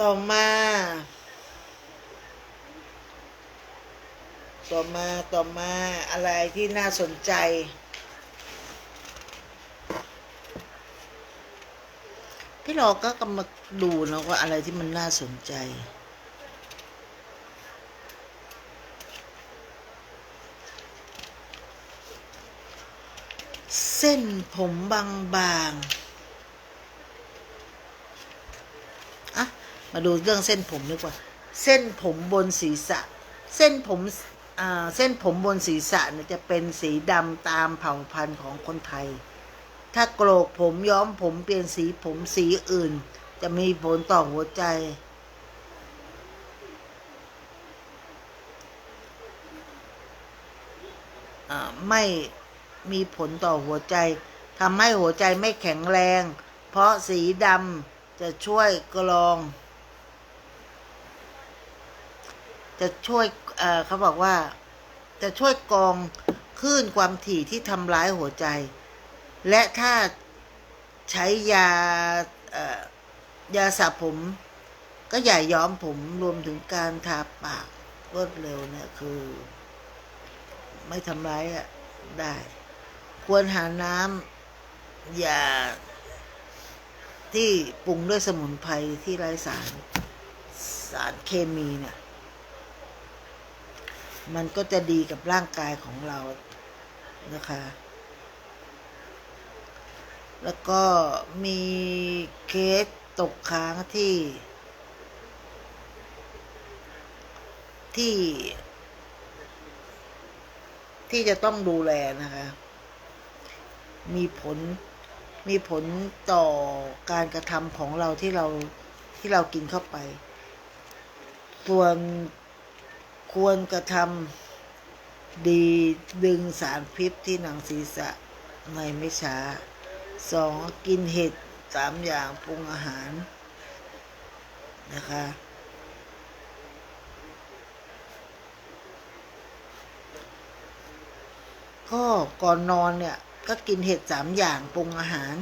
ต่อมาอะไรที่น่าสนใจพี่เราก็กำลังดูนะว่าอะไรที่มันน่าสนใจเส้นผมบางๆมาดูเรื่องเส้นผมดีกว่าเส้นผมบนศีรษะเส้นผมบนศีรษะเนี่ยจะเป็นสีดำตามเผ่าพันธุ์ของคนไทยถ้าโกรกผมย้อมผมเปลี่ยนสีผมสีอื่นจะมีผลต่อหัวใจไม่มีผลต่อหัวใจทำให้หัวใจไม่แข็งแรงเพราะสีดำจะช่วยกรองเขาบอกว่าจะช่วยกรองคลื่นความถี่ที่ทำร้ายหัวใจและถ้าใช้ยาสระผมก็อย่าย้อมผมรวมถึงการทาปากรวดเร็วเนี่ยคือไม่ทำร้ายได้ควรหาน้ำอย่าที่ปรุงด้วยสมุนไพรที่ไร้สารเคมีเนี่ยมันก็จะดีกับร่างกายของเรานะคะแล้วก็มีเคสตกค้างที่จะต้องดูแลนะคะมีผลต่อการกระทำของเราที่เรา ที่เรากินเข้าไป ส่วนควรกระทำดีดึงสารพิษที่หนังศีรษะในไม่ช้า 2. กินเห็ด3 อย่างปรุงอาหารนะคะก็ก่อนนอนเนี่ยก็กินเห็ด3 อย่างปรุงอาหาร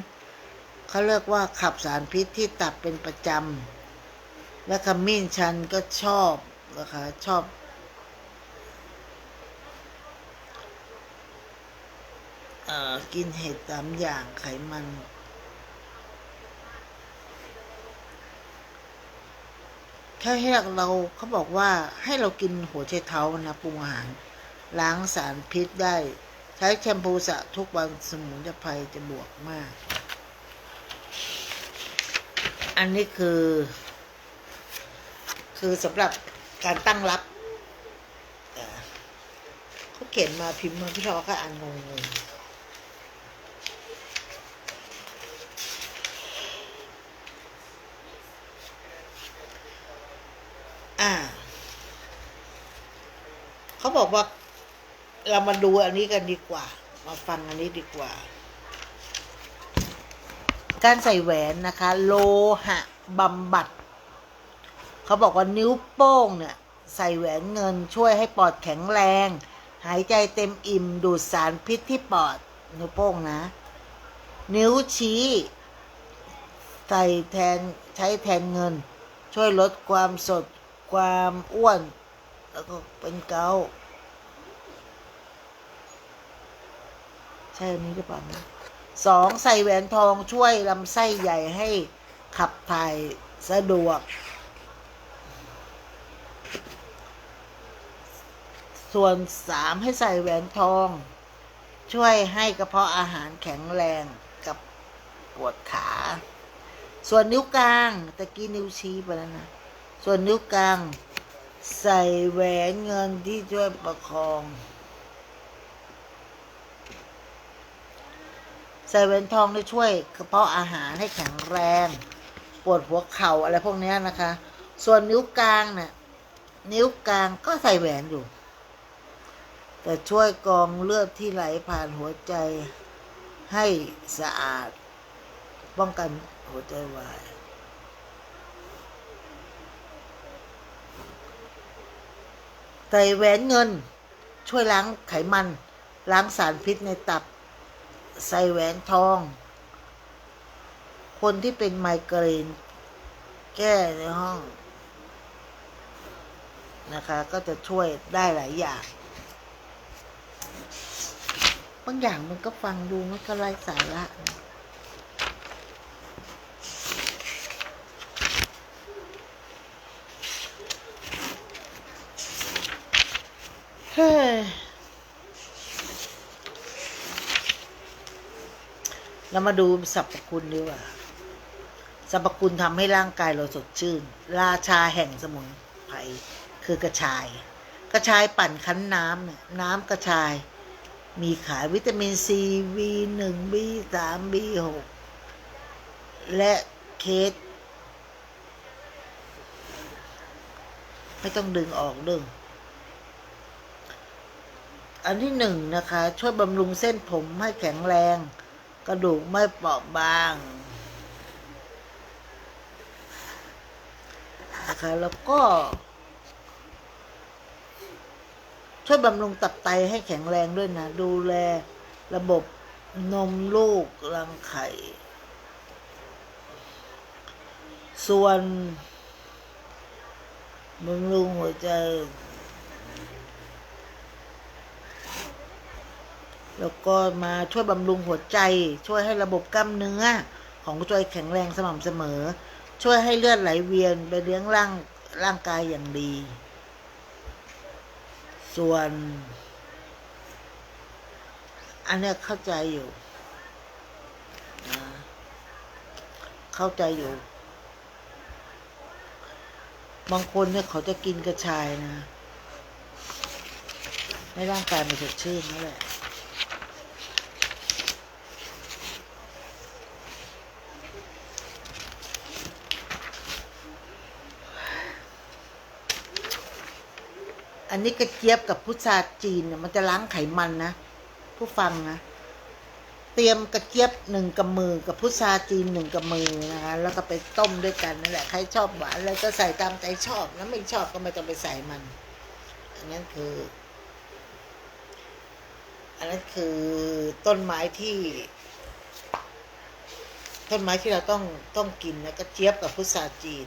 เขาเรียกว่าขับสารพิษที่ตับเป็นประจำและขมิ้นชันก็ชอบนะคะชอบกินเห็ด3 อย่างไขมันแค่เราเขาบอกว่าให้เรากินหัวไชเท้านะปรุงอาหารล้างสารพิษได้ใช้แชมพูสระทุกวันสมุนไพรจะบวกมากอันนี้คือสำหรับการตั้งรับเขาเขียนมาพิมพ์มาพี่ทอก็อ่านงงเขาบอกว่าเรามาดูอันนี้กันดีกว่ามาฟังอันนี้ดีกว่าการใส่แหวนนะคะโลหะบำบัดเขาบอกว่านิ้วโป้งเนี่ยใส่แหวนเงินช่วยให้ปอดแข็งแรงหายใจเต็มอิ่มดูดสารพิษที่ปอดนิ้วโป้งนะนิ้วชี้ใช้แทนเงินช่วยลดความสดความอ้วนแล้วก็เป็นเกาต์ใช่อันนี้หรือเปล่านะ2ใส่แหวนทองช่วยลำไส้ใหญ่ให้ขับถ่ายสะดวกส่วน3ให้ใส่แหวนทองช่วยให้กระเพาะอาหารแข็งแรงกับปวดขาส่วนนิ้วกลางตะกี้นิ้วชี้ไปแล้วนะส่วนนิ้วกลางใส่แหวนเงินที่ช่วยประคองใส่แหวนทองได้ช่วยกระเพาะอาหารให้แข็งแรงปวดหัวเข่าอะไรพวกนี้นะคะส่วนนิ้วกลางเนี่ยนิ้วกลางก็ใส่แหวนอยู่แต่ช่วยกรองเลือดที่ไหลผ่านหัวใจให้สะอาดป้องกันหัวใจวายใส่แหวนเงินช่วยล้างไขมันล้างสารพิษในตับใส่แหวนทองคนที่เป็นไมเกรนแก้ในห้องนะคะก็จะช่วยได้หลายอย่างบางอย่างมันก็ฟังดูมันก็ไร้สาระเฮ้ยเรามาดูสรรพคุณดีกว่าสรรพคุณทำให้ร่างกายเราสดชื่นราชาแห่งสมุนไพรคือกระชายปั่นคั้นน้ำเนี่ยน้ำกระชายมีขายวิตามินซี B1 B3 B6 และเคสไม่ต้องดึงออกดึงอันที่1นะคะช่วยบำรุงเส้นผมให้แข็งแรงกระดูกไม่เปราะบางนะคะแล้วก็ช่วยบำรุงตับไตให้แข็งแรงด้วยนะดูแลระบบนมลูกรังไข่ส่วนบำรุงหัวใจแล้วก็มาช่วยบำรุงหัวใจช่วยให้ระบบกล้ามเนื้อของหัวใจแข็งแรงสม่ำเสมอช่วยให้เลือดไหลเวียนไปเลี้ยงร่างกายอย่างดีส่วนอันนี้เข้าใจอยู่บางคนเนี่ยเขาจะกินกระชายนะให้ร่างกายมันสดชื่นนั่นแหละ อันนี้กระเจี๊ยบกับพุทราจีนเนี่ยมันจะล้างไขมันนะผู้ฟังนะเตรียมกระเจี๊ยบ1 กำมือกับพุทราจีน1 กำมือนะคะแล้วก็ไปต้มด้วยกันนั่นแหละใครชอบหวานแล้วก็ใส่ตามใจชอบแล้วไม่ชอบก็ไม่ต้องไปใส่มันอันนั้นคือต้นไม้ที่เราต้องกินนะกระเจี๊ยบกับพุทราจีน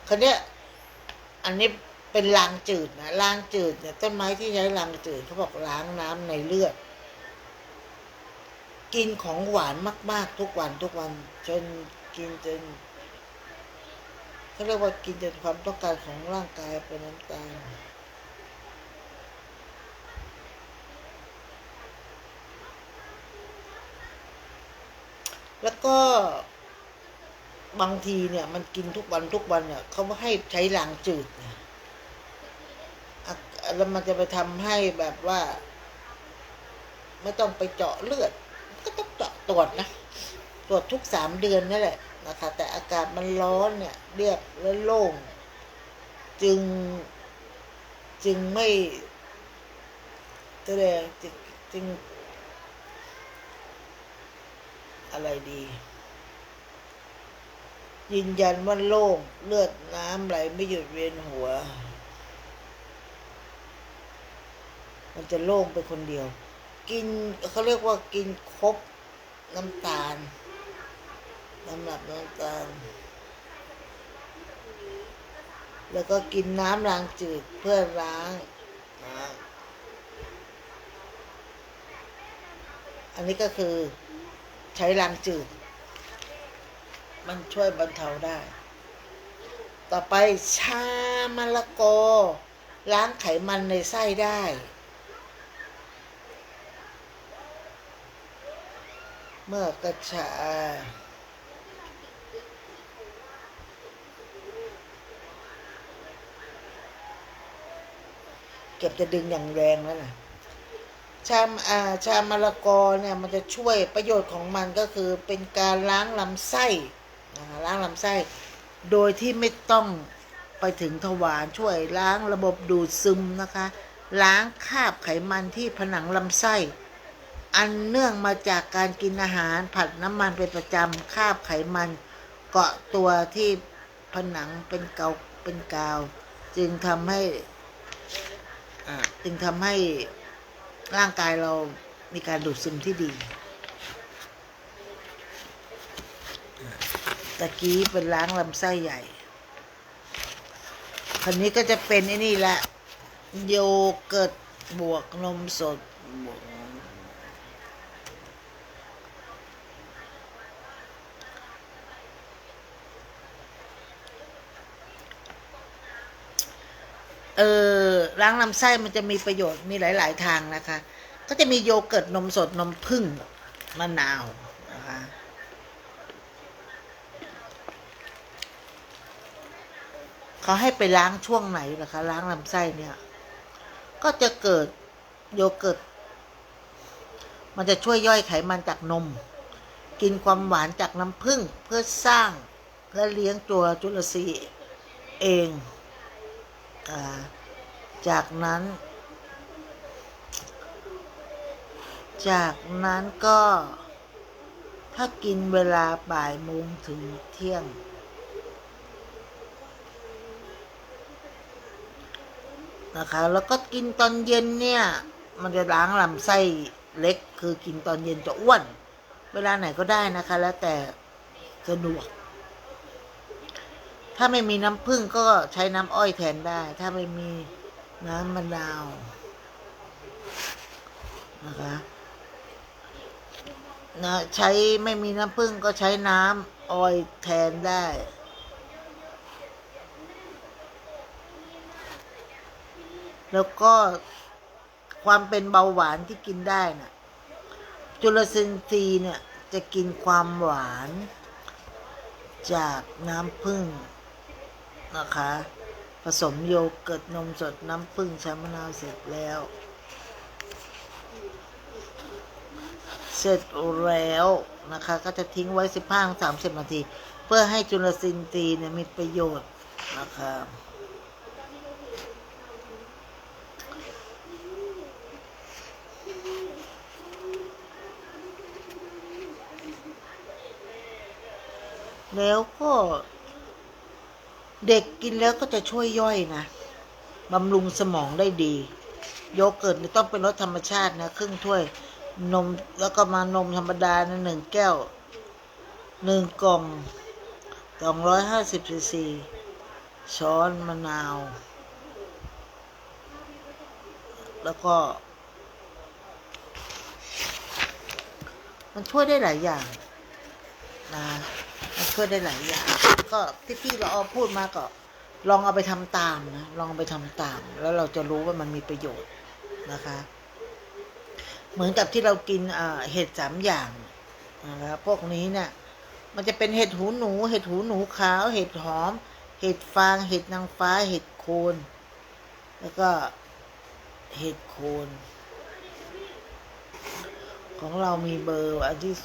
คนเนี้ยอันนี้เป็นรางจืดนะรางจืดเนี่ยต้นไม้ที่ใช้รางจืดเขาบอกล้างน้ำในเลือดกินของหวานมากๆทุกวันจนกินจนเขาเรียกว่ากินจนความต้องการของร่างกายเป็นน้ำตาลแล้วก็บางทีเนี่ยมันกินทุกวันเนี่ยเขาให้ใช้รางจืดนะแล้วมันจะไปทำให้แบบว่าไม่ต้องไปเจาะเลือดก็ต้องเจาะตรวจนะตรวจทุก3 เดือนนั่นแหละนะคะแต่อากาศมันร้อนเนี่ยเรียบและโล่งจึงไม่จะได้จึงอะไรดียืนยันว่าโล่งเลือดน้ำไหลไม่หยุดเวียนหัวมันจะโล่งไปคนเดียวกินเขาเรียกว่ากินครบน้ำตาลน้ำตาลแล้วก็กินน้ำล้างจืดเพื่อล้างอันนี้ก็คือใช้ล้างจืดมันช่วยบรรเทาได้ต่อไปชามะละกอล้างไขมันในไส้ได้เมื่อกระชาเก็บจะดึงอย่างแรงแล้วนะชามะละกอเนี่ยมันจะช่วยประโยชน์ของมันก็คือเป็นการล้างลำไส้ล้างลำไส้โดยที่ไม่ต้องไปถึงทวารช่วยล้างระบบดูดซึมนะคะล้างคราบไขมันที่ผนังลำไส้อันเนื่องมาจากการกินอาหารผัดน้ำมันเป็นประจำคราบไขมันเกาะตัวที่ผนังเป็นกาวจึงทำให้ร่างกายเรามีการดูดซึมที่ดีตะกี้เป็นล้างลำไส้ใหญ่คราวนี้ก็จะเป็นไอ้นี่แหละโยเกิร์ตบวกนมสดล้างลำไส้มันจะมีประโยชน์มีหลายๆทางนะคะก็จะมีโยเกิร์ตนมสดนมผึ้งมะนาวนะคะเขาให้ไปล้างช่วงไหนนะคะล้างลำไส้เนี่ยก็จะเกิดโยเกิร์ตมันจะช่วยย่อยไขมันจากนมกินความหวานจากน้ำผึ้งเพื่อสร้างและเลี้ยงตัวจุลทรีย์เองจากนั้นก็ถ้ากินเวลาบ่ายโมงถึงเที่ยงนะคะแล้วก็กินตอนเย็นเนี่ยมันจะล้างลำไส้เล็กคือกินตอนเย็นจะอ้วนเวลาไหนก็ได้นะคะแล้วแต่สะดวกถ้าไม่มีน้ำผึ้งก็ใช้น้ำอ้อยแทนได้ถ้าไม่มีน้ำมะนาวนะคะใช้ไม่มีน้ำผึ้งก็ใช้น้ำอ้อยแทนได้แล้วก็ความเป็นเบาหวานที่กินได้นะจุลทรีย์เนี่ยจะกินความหวานจากน้ำผึ้งนะคะผสมโยเกิร์ตนมสดน้ำผึ้งชามะนาวเสร็จแล้วนะคะก็จะทิ้งไว้ 15-30 นาทีเพื่อให้จุลทรีย์เนี่ยมีประโยชน์นะคะ แล้วก็เด็กกินแล้วก็จะช่วยย่อยนะบำรุงสมองได้ดีโยเกิร์ตนี่ต้องเป็นรสธรรมชาตินะครึ่งถ้วยนมแล้วก็มานมธรรมดานะ1 แก้ว1 กล่อง250 ซีซีช้อนมะนาวแล้วก็มันช่วยได้หลายอย่างนะมันช่วยได้หลายอย่างก็ที่พี่เราเอาพูดมาก็ลองเอาไปทำตามนะลองเอาไปทำตามแล้วเราจะรู้ว่ามันมีประโยชน์นะคะเหมือนกับที่เรากินเห็ด3 อย่างนะครับพวกนี้เนี่ยมันจะเป็นเห็ดหูหนูเห็ดหูหนูขาวเห็ดหอมเห็ดฟางเห็ดนางฟ้าเห็ดโคนแล้วก็เห็ดโคนของเรามีเบอร์อันที่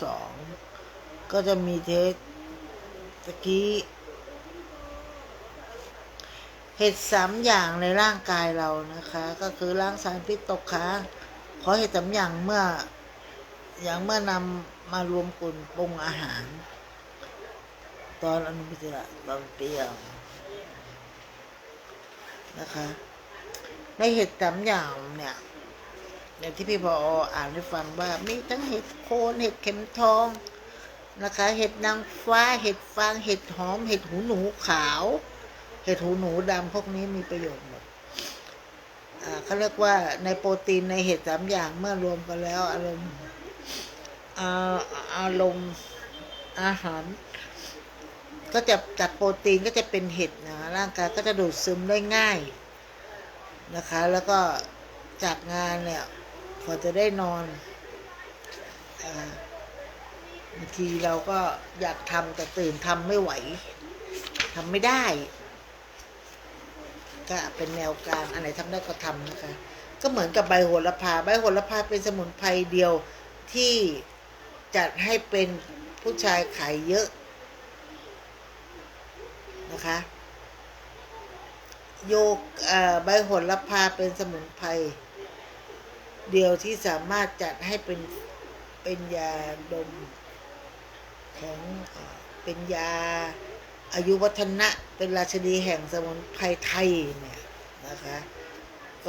2ก็จะมีเทสตะกี้เห็ด3 อย่างในร่างกายเรานะคะก็คือล้างสารพิษตกค้างขอเห็ด3 อย่างเมื่อนำมารวมกลุ่มปรุงอาหารตอนอนุพิจารตอนเปรี้ยวนะคะในเห็ด3 อย่างเนี่ยอย่างที่พี่พออ่านให้ฟังว่ามีทั้งเห็ดโคนเห็ดเข็มทองนะคะเห็ดนางฟ้าเห็ดฟางเห็ดหอมเห็ดหูหนูขาวเห็ดหูหนูดำพวกนี้มีประโยชน์หมดเขาเรียกว่าในโปรตีนในเห็ด3 อย่างเมื่อรวมกันแล้วอารมณ์อาหารก็จะจากโปรตีนก็จะเป็นเห็ดนะร่างกายก็จะดูดซึมได้ง่ายนะคะแล้วก็จากงานเนี่ยพอจะได้นอนบางทีเราก็อยากทำแต่ตื่นทำไม่ไหวทำไม่ได้ก็เป็นแนวการอันไหนทำได้ก็ทำนะคะก็เหมือนกับใบโหระพาเป็นสมุนไพรเดียวที่จัดให้เป็นผู้ชายขายเยอะนะคะใบโหระพาเป็นสมุนไพรเดียวที่สามารถจัดให้เป็นยาดมของเป็นยาอายุวัฒนะเป็นราชนีแห่งสมุนไพรไทยเนี่ยนะคะ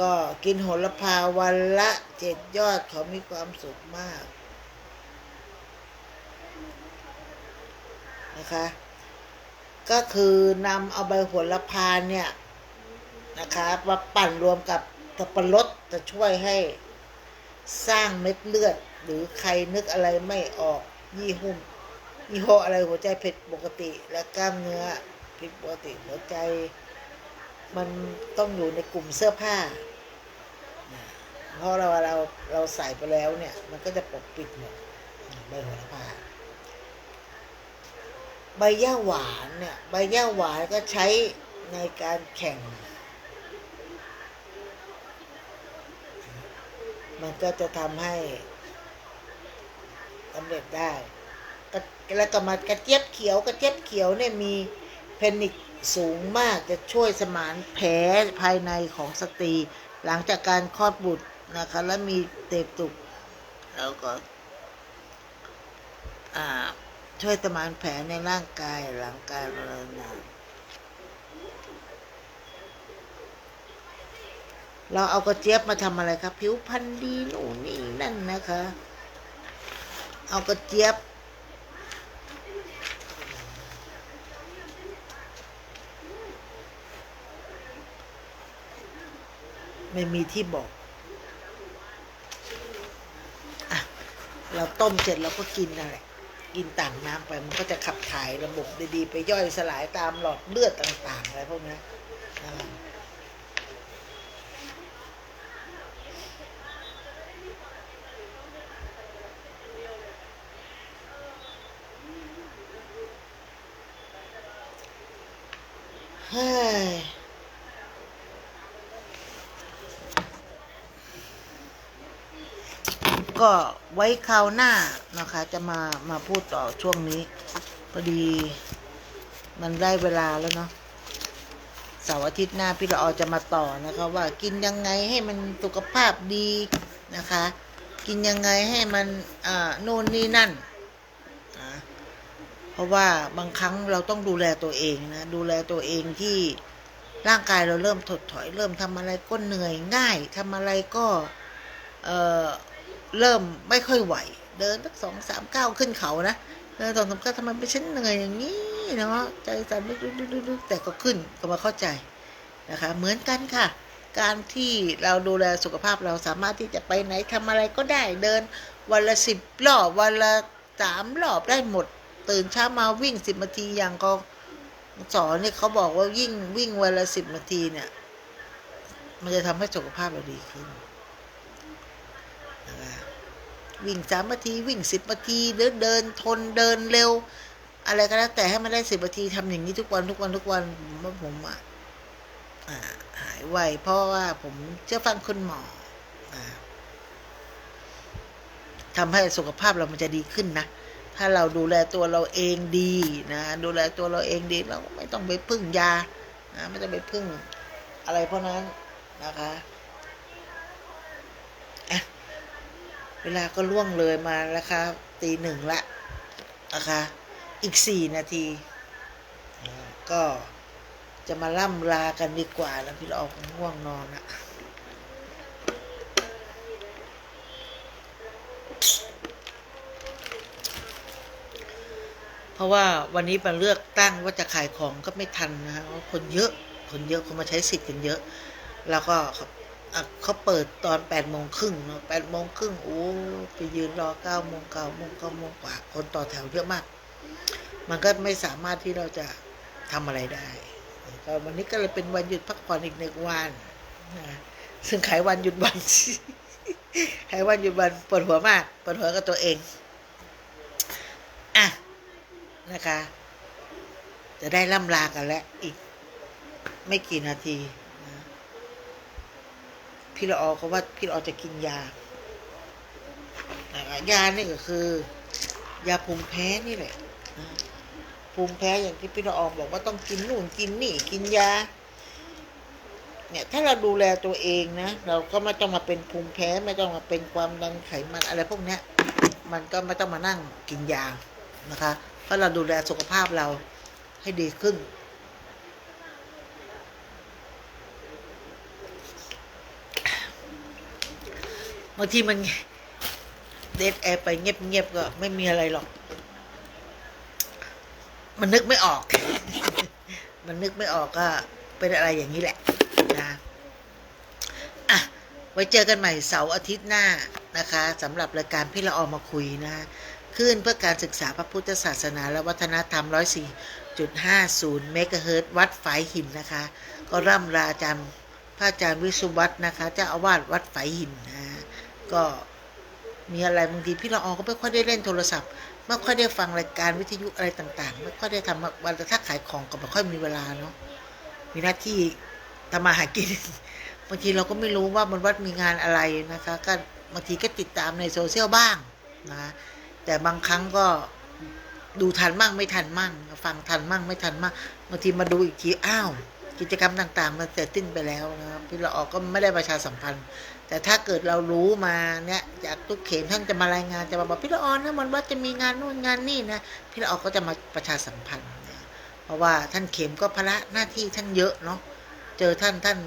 ก็กินโหระพาวันละ7 ยอดเขามีความสุขมากนะคะก็คือนำเอาใบโหระพาเนี่ยนะคะมาปั่นรวมกับสับปะรดจะช่วยให้สร้างเม็ดเลือดหรือใครนึกอะไรไม่ออกยี่ห้ออะไรหัวใจผิดปกติและกล้ามเนื้อผิดปกติหัวใจมันต้องอยู่ในกลุ่มเสื้อผ้าเพราะเราใส่ไปแล้วเนี่ยมันก็จะปกปิดหมดใบโหระพาใบหญ้าหวานเนี่ยใบหญ้าหวานก็ใช้ในการแข่งมันก็จะทำให้สำเร็จได้แล้วก็มากระเจี๊ยบเขียวเนี่ยมีเพนิกสูงมากจะช่วยสมานแผลภายในของสตรีหลังจากการคลอดบุตรนะคะและมีเตบตุกแล้วก็ช่วยสมานแผลในร่างกายหลังการมรณะเราเอากระเจี๊ยบมาทำอะไรครับผิวพรรณดีหนูนี่นั่นนะคะเอากระเจี๊ยบไม่มีที่บอกเราต้มเสร็จเราก็กินนั่นแหละกินต่างน้ำไปมันก็จะขับถ่ายระบบดีๆไปย่อยสลายตามหลอดเลือดต่างๆอะไรพวกนี้เฮ้ยก็ไว้คราวหน้านะคะจะมาพูดต่อช่วงนี้พอดีมันได้เวลาแล้วเนาะเสาร์อาทิตย์หน้าพี่ละออจะมาต่อนะคะว่ากินยังไงให้มันสุขภาพดีนะคะกินยังไงให้มันโน่นนี่นั่น ราะว่าบางครั้งเราต้องดูแลตัวเองนะดูแลตัวเองที่ร่างกายเราเริ่มถดถอยเริ่มทำอะไรก็เหนื่อยง่ายทำอะไรก็เอ่อเริ่มไม่ค่อยไหวเดินสัก2-3 ก้าวขึ้นเขานะเดิน2-3 ก้าวทำไมไม่ฉันเหนื่อยอย่างนี้เนาะใจสั่นดึกๆแต่ก็ขึ้นก็มาเข้าใจนะคะเหมือนกันค่ะการที่เราดูแลสุขภาพเราสามารถที่จะไปไหนทำอะไรก็ได้เดินวันละ10 รอบวันละ3 รอบได้หมดตื่นเช้ามาวิ่ง10 นาทีอย่างก็สอนเนี่ยเขาบอกว่าวิ่งวันละ10 นาทีเนี่ยมันจะทำให้สุขภาพเราดีขึ้นนะคะวิ่ง3 นาทีวิ่ง10 นาทีเดินทนเดินเร็วอะไรก็แล้วแต่ให้มันได้10 นาทีทำอย่างนี้ทุกวันผมหายไวเพราะว่าผมเชื่อฟังคุณหมอทำให้สุขภาพเรามันจะดีขึ้นนะถ้าเราดูแลตัวเราเองดีนะดูแลตัวเราเองดีเราไม่ต้องไปพึ่งยานะไม่ต้องไปพึ่งอะไรเพราะนั้นนะคะเวลาก็ล่วงเลยมาแล้วค่ะตี 1ละนะคะอีก4 นาทีก็จะมาล่ำลากันดีกว่าแล้วพี่ออกง่วงนอนอะเพราะว่าวันนี้มาเลือกตั้งว่าจะขายของก็ไม่ทันนะฮะคนเยอะคนมาใช้สิทธิ์กันเยอะแล้วก็เขาเปิดตอน8 โมงครึ่งเนาะ8 โมงครึ่งโอ้ไปยืนรอ9 โมง9 โมงกว่าคนต่อแถวเยอะมากมันก็ไม่สามารถที่เราจะทำอะไรได้ก็วันนี้ก็เลยเป็นวันหยุดพักผ่อนอีก1 วันนะซึ่งขายวันหยุดวัน ขายวันหยุดวันปวดหัวมากปวดหัวกับตัวเองอ่ะนะคะจะได้ล่ำลากันแล้วอีกไม่กี่นาทีนะพี่ละออก็ว่าพี่ละออจะกินยานะคะยานี่ก็คือยาภูมิแพ้นี่แหละนะภูมิแพ้อย่างที่พี่ละออบอกว่าต้องกินนู่นกินนี่กินยาเนี่ยถ้าเราดูแลตัวเองนะเราก็ไม่ต้องมาเป็นภูมิแพ้ไม่ต้องมาเป็นความดันไขมันอะไรพวกเนี้ยมันก็ไม่ต้องมานั่งกินยานะคะเพราะเราดูแลสุขภาพเราให้ดีขึ้นบางทีมันเดทแอร์ไปเงียบๆก็ไม่มีอะไรหรอกมันนึกไม่ออก มันนึกไม่ออกก็เป็นอะไรอย่างนี้แหละนะอ่ะไว้เจอกันใหม่เสาร์อาทิตย์หน้านะคะสำหรับรายการพี่ละออมาคุยนะขึ้นเพื่อการศึกษาพระพุทธศาสนาและวัฒนธรรม104.50 เมกะเฮิรตซ์วัดฝายหินนะคะก็ร่ำลาอาจารย์พระอาจารย์วิสุวัฒน์นะคะเจ้าอาวาสวัดฝายหินนะก็มีอะไรบางทีพี่ละออก็ไม่ค่อยได้เล่นโทรศัพท์ไม่ค่อยได้ฟังรายการวิทยุอะไรต่างๆไม่ค่อยได้ทำวันถ้าขายของก็ไม่ค่อยมีเวลาเนาะมีหน้าที่ทำมาหากินบางทีเราก็ไม่รู้ว่าบนวัดมีงานอะไรนะคะก็บางทีก็ติดตามในโซเชียลบ้างนะแต่บางครั้งก็ดูทันมั่งไม่ทันมั่งฟังทันมั่งไม่ทันมั่งบางทีมาดูอีกทีอ้าวกิจกรรมต่างๆมันเสร็จสิ้นไปแล้วนะครับพี่ละออก็ไม่ได้ประชาสัมพันธ์แต่ถ้าเกิดเรารู้มาเนี่ยจากทุกเขตท่านจะมารายงานจะมาบอกพี่ละออนะมันว่าจะมีงานนู่นงานนี่นะพี่ละออก็จะมาประชาสัมพันธ์เพราะว่าท่านเข็มก็ภาระหน้าที่ท่านเยอะเนาะเจอท่าน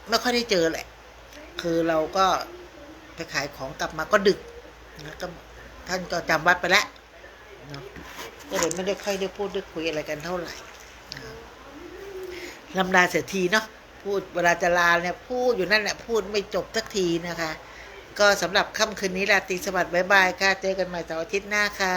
ไม่ค่อยได้เจอแหละคือเราก็ไปขายของกลับมาก็ดึกนะก็ท่านก็จำวัดไปแล้วเนาะก็เลยไม่ได้ค่อยได้พูดได้คุยอะไรกันเท่าไหร่ลำลาเสียทีเนาะพูดเวลาจะลาเนี่ยพูดอยู่นั่นแหละพูดไม่จบสักทีนะคะก็สำหรับค่ำคืนนี้ราตรีสวัสดิ์บ๊ายบายค่ะเจอกันใหม่เสาร์อาทิตย์หน้าค่ะ